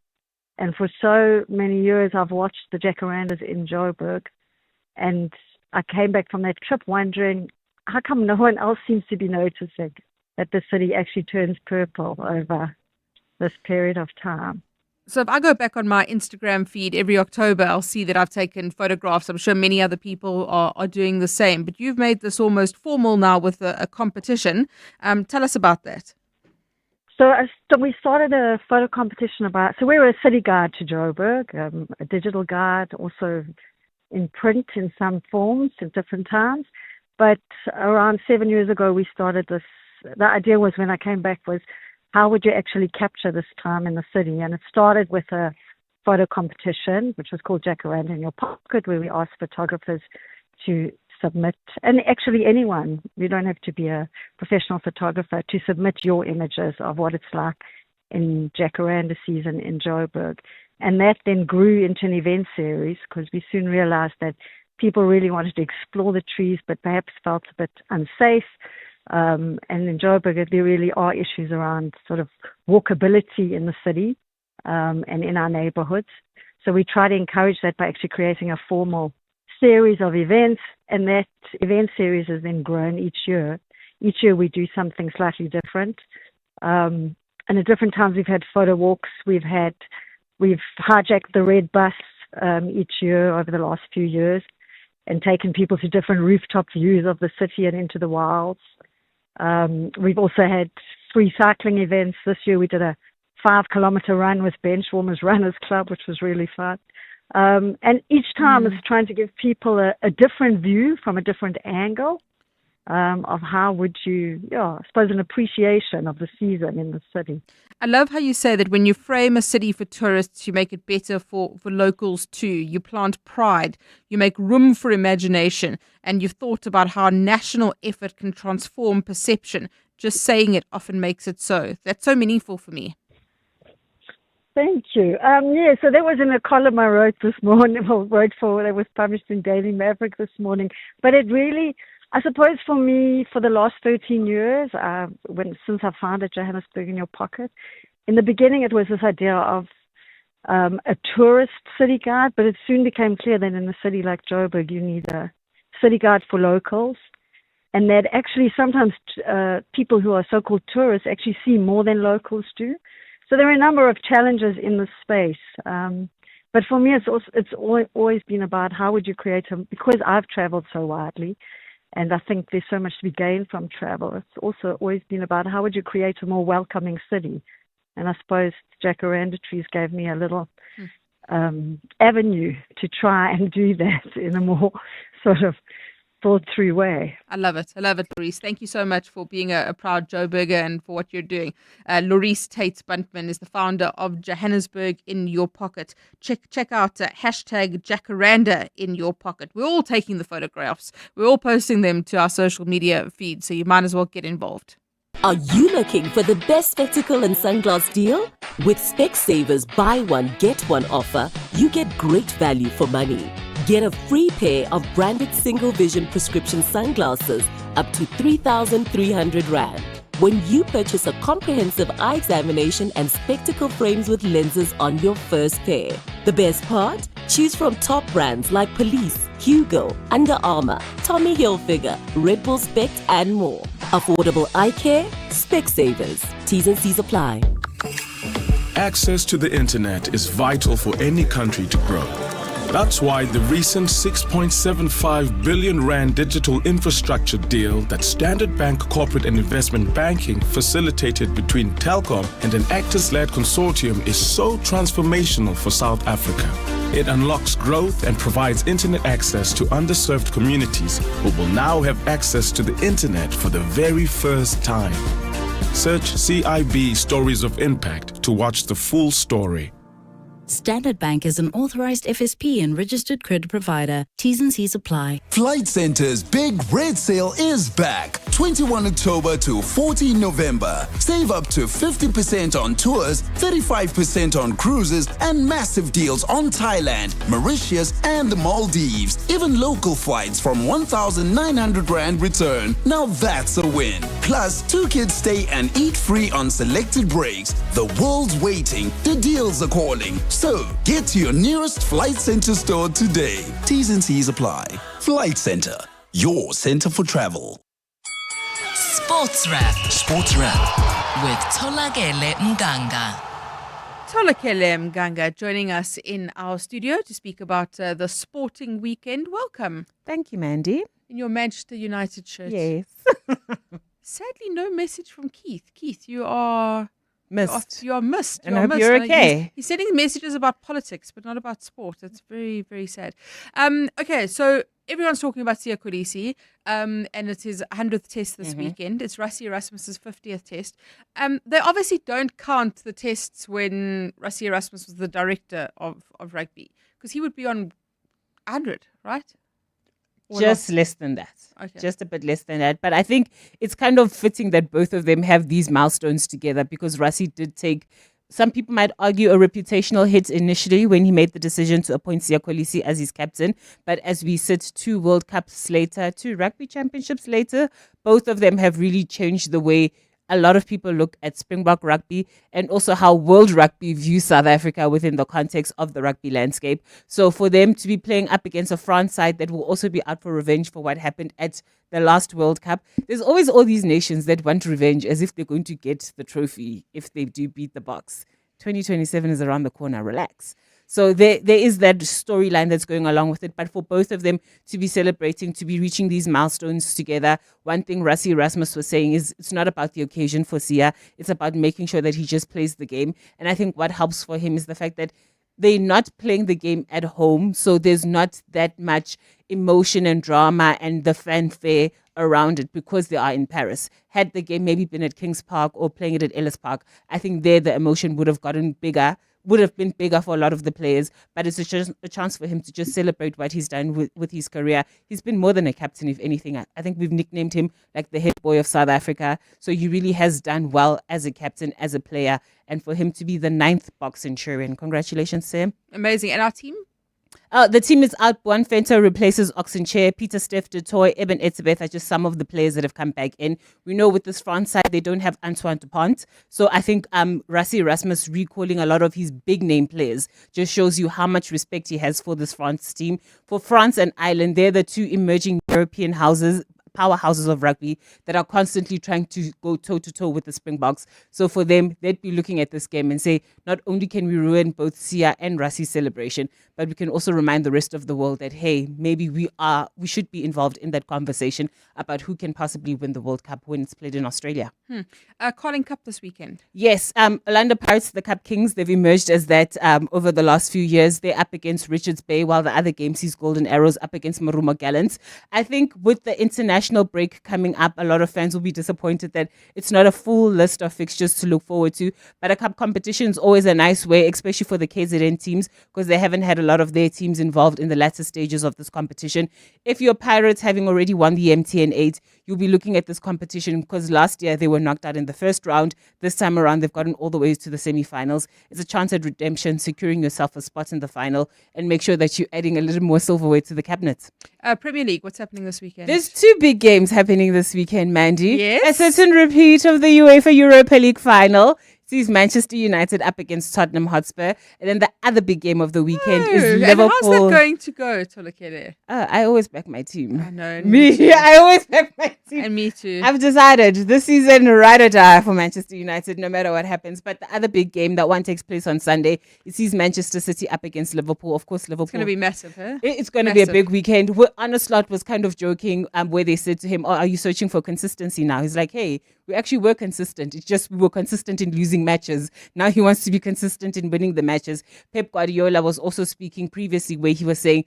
S5: And for so many years, I've watched the jacarandas in Joburg, and I came back from that trip wondering, how come no one else seems to be noticing that the city actually turns purple over this period of time?
S10: So if I go back on my Instagram feed every October, I'll see that I've taken photographs. I'm sure many other people are doing the same. But you've made this almost formal now with a competition. Tell us about that.
S5: So we started a photo competition so we're a city guide to Joburg, a digital guide, also in print in some forms at different times. But around 7 years ago, we started this. The idea was, when I came back, was how would you actually capture this time in the city? And it started with a photo competition, which was called Jacaranda in Your Pocket, where we asked photographers to submit, and actually anyone, you don't have to be a professional photographer, to submit your images of what it's like in Jacaranda season in Joburg. And that then grew into an event series, because we soon realized that people really wanted to explore the trees, but perhaps felt a bit unsafe. And in Joburg, there really are issues around sort of walkability in the city and in our neighborhoods. So we try to encourage that by actually creating a formal series of events, and that event series has then grown each year. Each year we do something slightly different. And at different times we've had photo walks. We've hijacked the red bus each year over the last few years, and taken people to different rooftop views of the city and into the wilds. We've also had free cycling events. This year we did a 5-kilometer run with Benchwarmers Runners Club, which was really fun. And each time it's trying to give people a different view from a different angle of how would you, I suppose, an appreciation of the season in the city.
S10: I love how you say that when you frame a city for tourists, you make it better for locals too. You plant pride, you make room for imagination, and you've thought about how national effort can transform perception. Just saying it often makes it so. That's so meaningful for me.
S5: Thank you. So that was in a column I wrote this morning, that was published in Daily Maverick this morning. But it really, I suppose for me, for the last 13 years, since I founded Johannesburg in Your Pocket, in the beginning it was this idea of a tourist city guide, but it soon became clear that in a city like Joburg, you need a city guide for locals, and that actually sometimes people who are so-called tourists actually see more than locals do. So there are a number of challenges in this space. But for me, it's always been about how would you create because I've traveled so widely, and I think there's so much to be gained from travel. It's also always been about how would you create a more welcoming city. And I suppose Jacaranda trees gave me a little avenue to try and do that in a more sort of thought-through way.
S10: I love it, Lorice. Thank you so much for being a proud Joburger and for what you're doing. Lorice Tate-Buntman is the founder of Johannesburg in Your Pocket. Check out hashtag Jacaranda in Your Pocket. We're all taking the photographs. We're all posting them to our social media feed, so you might as well get involved.
S6: Are you looking for the best spectacle and sunglass deal? With Specsavers buy one, get one offer, you get great value for money. Get a free pair of branded single vision prescription sunglasses up to 3,300 Rand when you purchase a comprehensive eye examination and spectacle frames with lenses on your first pair. The best part? Choose from top brands like Police, Hugo, Under Armour, Tommy Hilfiger, Red Bull Spect and more. Affordable eye care? Specsavers. T's and C's apply.
S12: Access to the internet is vital for any country to grow. That's why the recent 6.75 billion Rand digital infrastructure deal that Standard Bank Corporate and Investment Banking facilitated between Telkom and an actors-led consortium is so transformational for South Africa. It unlocks growth and provides internet access to underserved communities who will now have access to the internet for the very first time. Search CIB Stories of Impact to watch the full story.
S8: Standard Bank is an authorized FSP and registered credit provider. T's and C's apply.
S11: Flight Centre's Big Red Sale is back. 21 October to 14 November. Save up to 50% on tours, 35% on cruises, and massive deals on Thailand, Mauritius, and the Maldives. Even local flights from 1,900 Rand return. Now that's a win. Plus, 2 kids stay and eat free on selected breaks. The world's waiting. The deals are calling. So, get to your nearest Flight Centre store today. T's and C's apply. Flight Centre, your centre for travel.
S18: Sports Wrap.
S11: Sports Wrap.
S18: With Tolakele Mganga.
S10: Tolakele Mganga joining us in our studio to speak about the sporting weekend. Welcome.
S21: Thank you, Mandy.
S10: In your Manchester United shirt.
S21: Yes.
S10: Sadly, no message from Keith. Keith, you are...
S21: Missed.
S10: You are missed.
S21: And I hope you're okay.
S10: He's sending messages about politics, but not about sport. It's very, very sad. Okay, so everyone's talking about Siya Kolisi, and it's his 100th test this weekend. It's Rassie Erasmus's 50th test. They obviously don't count the tests when Rassie Erasmus was the director of rugby, because he would be on 100, right?
S21: Just less than that.
S10: Okay.
S21: Just a bit less than that. But I think it's kind of fitting that both of them have these milestones together, because Rassie did take, some people might argue, a reputational hit initially when he made the decision to appoint Siya Kolisi as his captain. But as we sit 2 World Cups later, 2 rugby championships later, both of them have really changed the way a lot of people look at Springbok rugby, and also how world rugby views South Africa within the context of the rugby landscape. So for them to be playing up against a France side that will also be out for revenge for what happened at the last World Cup, there's always all these nations that want revenge as if they're going to get the trophy if they do beat the Boks. 2027 is around the corner, relax. So there is that storyline that's going along with it. But for both of them to be celebrating, to be reaching these milestones together, one thing Rassie Erasmus was saying is it's not about the occasion for Siya. It's about making sure that he just plays the game. And I think what helps for him is the fact that they're not playing the game at home. So there's not that much emotion and drama and the fanfare around it because they are in Paris. Had the game maybe been at King's Park or playing it at Ellis Park, I think there the emotion would have gotten bigger, would have been bigger for a lot of the players, but it's just a chance for him to just celebrate what he's done with his career. He's been more than a captain, if anything. I think we've nicknamed him like the head boy of South Africa. So he really has done well as a captain, as a player, and for him to be the 9th Boks Centurion. Congratulations, Sam.
S10: Amazing. And our team?
S21: The team is out. Juan Fento replaces Oxenchair. Peter Steff, De Toy, Eben Etzebeth are just some of the players that have come back in. We know with this France side, they don't have Antoine Dupont. So I think Rassi Erasmus recalling a lot of his big name players just shows you how much respect he has for this France team. For France and Ireland, they're the two emerging European powerhouses of rugby that are constantly trying to go toe-to-toe with the Springboks. So for them, they'd be looking at this game and say, not only can we ruin both Sia and Rassi's celebration, but we can also remind the rest of the world that, hey, maybe we should be involved in that conversation about who can possibly win the World Cup when it's played in Australia.
S10: Carling Cup this weekend.
S21: Yes, Orlando Pirates, the Cup Kings, they've emerged as that over the last few years. They're up against Richards Bay, while the other game sees Golden Arrows up against Marumo Gallants. I think with the international break coming up, a lot of fans will be disappointed that it's not a full list of fixtures to look forward to. But a cup competition is always a nice way, especially for the KZN teams, because they haven't had a lot of their teams involved in the latter stages of this competition. If you're Pirates, having already won the MTN 8, you'll be looking at this competition because last year they were knocked out in the first round. This time around, they've gotten all the way to the semi-finals. It's a chance at redemption, securing yourself a spot in the final, and make sure that you're adding a little more silverware to the cabinet.
S10: Premier League, what's happening this weekend?
S21: There's two big games happening this weekend, Mandy.
S10: Yes.
S21: A certain repeat of the UEFA Europa League final sees Manchester United up against Tottenham Hotspur. And then the other big game of the weekend is Liverpool.
S10: And how's that going to go, Tolokele?
S21: I always back my team.
S10: I know.
S21: I always back my team.
S10: And me too.
S21: I've decided this season, ride or die for Manchester United, no matter what happens. But the other big game, that one takes place on Sunday. It sees Manchester City up against Liverpool. Of course, Liverpool.
S10: It's going to be massive, huh?
S21: It's going to be a big weekend. Arne Slot was kind of joking where they said to him, are you searching for consistency now? He's like, hey, we actually were consistent. It's just we were consistent in losing matches. Now he wants to be consistent in winning the matches. Pep Guardiola was also speaking previously where he was saying,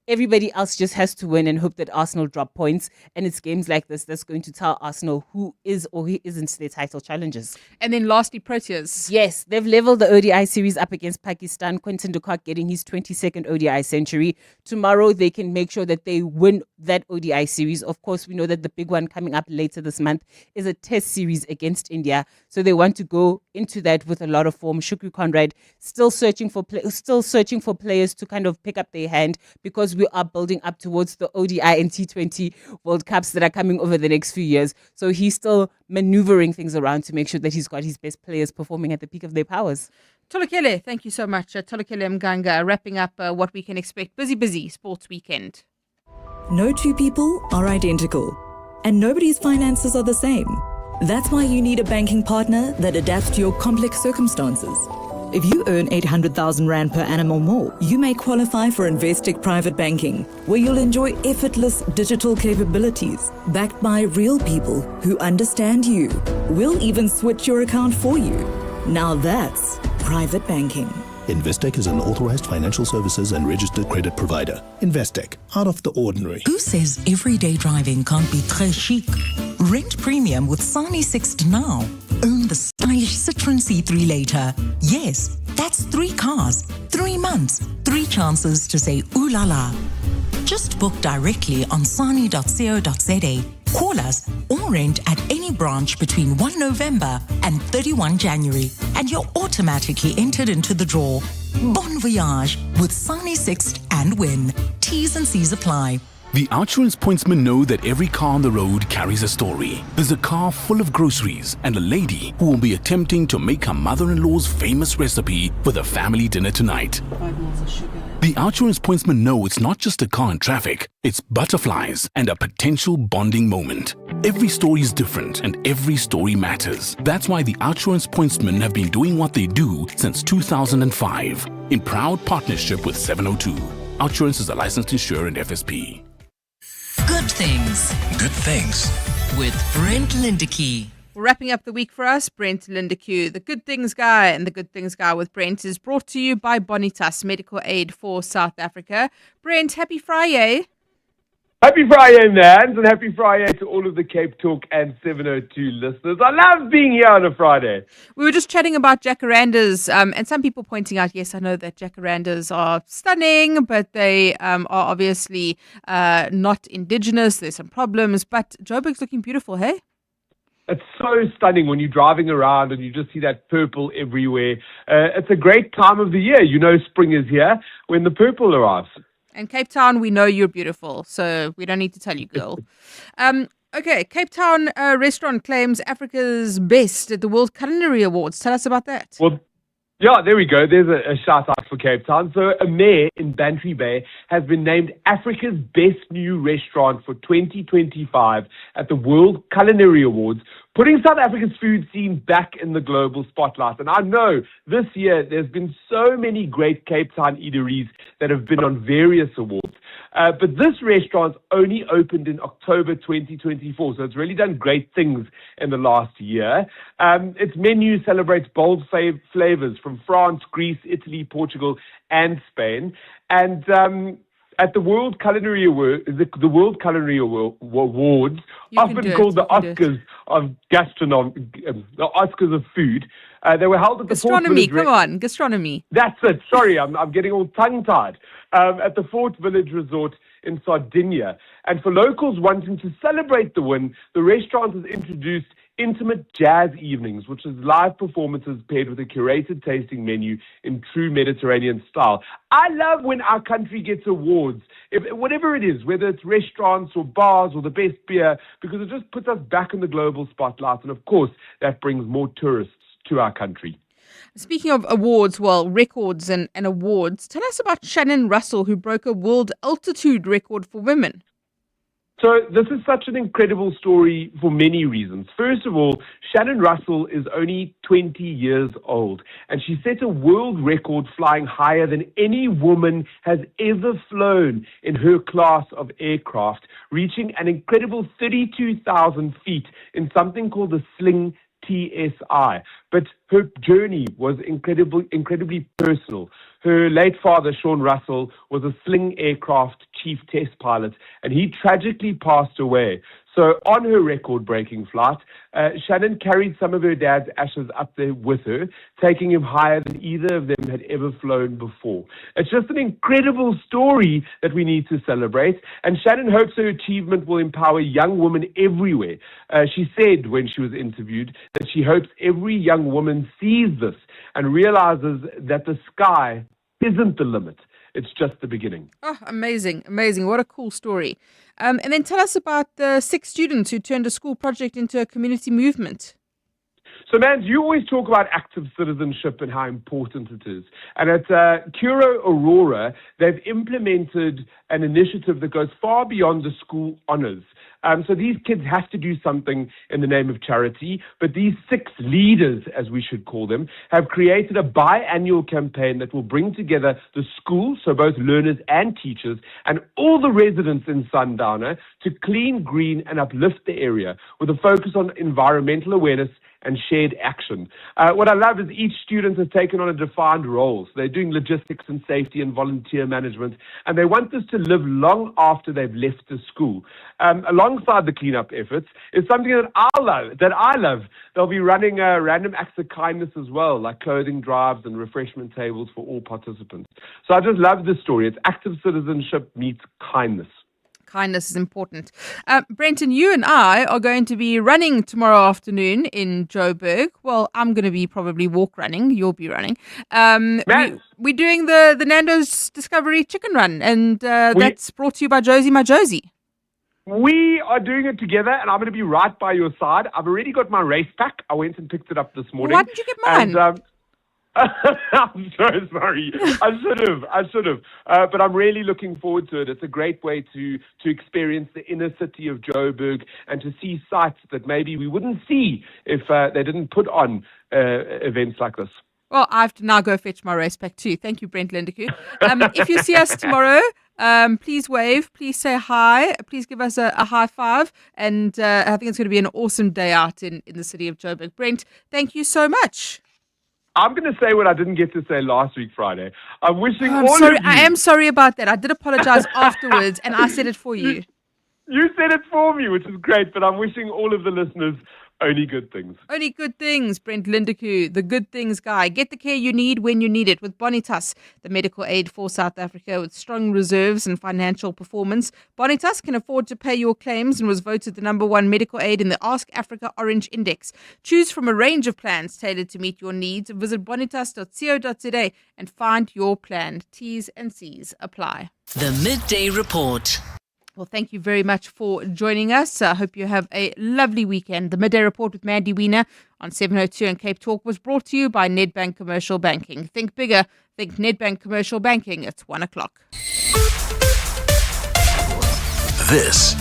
S21: everybody else just has to win and hope that Arsenal drop points. And it's games like this that's going to tell Arsenal who is or who isn't their title challengers.
S10: And then lastly, Proteas.
S21: Yes, they've leveled the ODI series up against Pakistan. Quinton de Kock getting his 22nd ODI century. Tomorrow, they can make sure that they win that ODI series. Of course, we know that the big one coming up later this month is a test series against India. So they want to go into that with a lot of form. Shukri Conrad still searching for players to kind of pick up their hand, because we are building up towards the ODI and T20 World Cups that are coming over the next few years. So he's still maneuvering things around to make sure that he's got his best players performing at the peak of their powers.
S10: Tolokele, thank you so much. Tolokele Mganga, wrapping up what we can expect. Busy sports weekend.
S9: No two people are identical, and nobody's finances are the same. That's why you need a banking partner that adapts to your complex circumstances. If you earn 800,000 Rand per annum or more, you may qualify for Investec Private Banking, where you'll enjoy effortless digital capabilities backed by real people who understand you. We'll even switch your account for you. Now that's private banking.
S13: Investec is an authorized financial services and registered credit provider. Investec, out of the ordinary.
S14: Who says everyday driving can't be très chic? Rent premium with Sani Sixt now. Own the stylish Citroen C3 later. Yes, that's 3 cars, 3 months, 3 chances to say ooh la la. Just book directly on sani.co.za. Call us or rent at any branch between 1 November and 31 January, and you're automatically entered into the draw. Bon voyage with Sani Sixt and win. T's and C's apply.
S15: The Outsurance pointsmen know that every car on the road carries a story. There's a car full of groceries and a lady who will be attempting to make her mother-in-law's famous recipe for the family dinner tonight.
S10: 5 mils of sugar.
S15: The Outsurance pointsmen know it's not just a car in traffic, it's butterflies and a potential bonding moment. Every story is different and every story matters. That's why the Outsurance pointsmen have been doing what they do since 2005 in proud partnership with 702. Outsurance is a licensed insurer and FSP.
S18: Good things.
S13: Good things.
S18: With Brent Lindeque.
S10: Wrapping up the week for us, Brent Lindeque. The Good Things Guy and the Good Things Guy with Brent is brought to you by Bonitas Medical Aid for South Africa. Brent, happy Friday.
S16: Happy Friday, man, and happy Friday to all of the Cape Talk and 702 listeners. I love being here on a Friday.
S10: We were just chatting about jacarandas, and some people pointing out, yes, I know that jacarandas are stunning, but they are obviously not indigenous. There's some problems, but Joburg's looking beautiful, hey?
S16: It's so stunning when you're driving around and you just see that purple everywhere. It's a great time of the year. You know spring is here when the purple arrives.
S10: And Cape Town, we know you're beautiful, so we don't need to tell you, girl. Okay, Cape Town restaurant claims Africa's best at the World Culinary Awards. Tell us about that.
S16: Well, yeah, there we go. There's a shout out for Cape Town. So a mayor in Bantry Bay has been named Africa's best new restaurant for 2025 at the World Culinary Awards, putting South Africa's food scene back in the global spotlight. And I know this year there's been so many great Cape Town eateries that have been on various awards. But this restaurant's only opened in October 2024, so it's really done great things in the last year. Its menu celebrates bold flavors from France, Greece, Italy, Portugal, and Spain. And at the World Culinary Awards, the World Culinary Awards, often called the Oscars of gastronomy, the Oscars of food, they were held at the
S10: Gastronomy, come on, gastronomy.
S16: That's it. Sorry, I'm getting all tongue-tied. At the Fort Village Resort in Sardinia. And for locals wanting to celebrate the win, the restaurant has introduced intimate jazz evenings, which is live performances paired with a curated tasting menu in true Mediterranean style. I love when our country gets awards, whatever it is, whether it's restaurants or bars or the best beer, because it just puts us back in the global spotlight. And of course, that brings more tourists to our country.
S10: Speaking of awards, well, records and awards, tell us about Shannon Russell, who broke a world altitude record for women.
S16: So this is such an incredible story for many reasons. First of all, Shannon Russell is only 20 years old, and she set a world record flying higher than any woman has ever flown in her class of aircraft, reaching an incredible 32,000 feet in something called the Sling TSI. But her journey was incredibly personal. Her late father, Sean Russell, was a Sling aircraft chief test pilot, and he tragically passed away. So on her record-breaking flight, Shannon carried some of her dad's ashes up there with her, taking him higher than either of them had ever flown before. It's just an incredible story that we need to celebrate, and Shannon hopes her achievement will empower young women everywhere. She said when she was interviewed that she hopes every young woman sees this and realizes that the sky isn't the limit. It's just the beginning.
S10: Oh, amazing, amazing. What a cool story. And then tell us about the 6 students who turned a school project into a community movement.
S16: So, Mans, you always talk about active citizenship and how important it is. And at Curo Aurora, they've implemented an initiative that goes far beyond the school honors. So these kids have to do something in the name of charity, but these 6 leaders, as we should call them, have created a biannual campaign that will bring together the school, so both learners and teachers, and all the residents in Sundowner to clean, green, and uplift the area with a focus on environmental awareness and shared action. What I love is each student has taken on a defined role. So they're doing logistics and safety and volunteer management, and they want this to live long after they've left the school. Alongside the cleanup efforts is something that I love. They'll be running random acts of kindness as well, like clothing drives and refreshment tables for all participants. So I just love this story. It's active citizenship meets kindness.
S10: Kindness is important. Brenton, you and I are going to be running tomorrow afternoon in Joburg. Well, I'm going to be probably walk running. You'll be running. We're doing the Nando's Discovery Chicken Run, and that's brought to you by Josie My Josie.
S16: We are doing it together, and I'm going to be right by your side. I've already got my race pack. I went and picked it up this morning.
S10: Why didn't you get mine?
S16: And, I'm so sorry. I should have. But I'm really looking forward to it. It's a great way to experience the inner city of Joburg and to see sights that maybe we wouldn't see if they didn't put on events like this.
S10: Well, I have to now go fetch my race pack too. Thank you, Brent Lindekoe. If you see us tomorrow, please wave, please say hi, please give us a high five. And I think it's going to be an awesome day out in the city of Joburg. Brent, thank you so much.
S16: I'm going to say what I didn't get to say last week, Friday. I'm wishing all
S10: sorry,
S16: of you...
S10: I am sorry about that. I did apologize afterwards, and I said it for you.
S16: You said it for me, which is great, but I'm wishing all of the listeners Only good things.
S10: Only good things. Brent Lindeku, the good things guy. Get the care you need when you need it with Bonitas, the medical aid for South Africa with strong reserves and financial performance. Bonitas can afford to pay your claims and was voted the #1 medical aid in the Ask Africa Orange Index. Choose from a range of plans tailored to meet your needs. Visit bonitas.co.za and find your plan. T's and C's apply.
S18: The Midday Report.
S10: Well, thank you very much for joining us. I hope you have a lovely weekend. The Midday Report with Mandy Wiener on 702 and Cape Talk was brought to you by Nedbank Commercial Banking. Think bigger. Think Nedbank Commercial Banking. It's 1 o'clock.
S3: This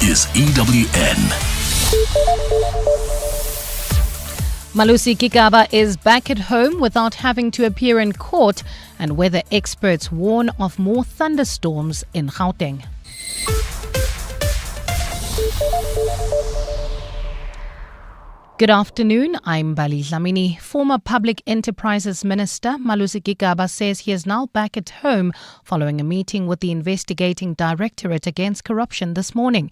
S3: is EWN.
S4: Malusi Gigaba is back at home without having to appear in court, and weather experts warn of more thunderstorms in Gauteng. Good afternoon, I'm Bali Dlamini. Former Public Enterprises Minister Malusi Gigaba says he is now back at home following a meeting with the investigating Directorate against corruption this morning.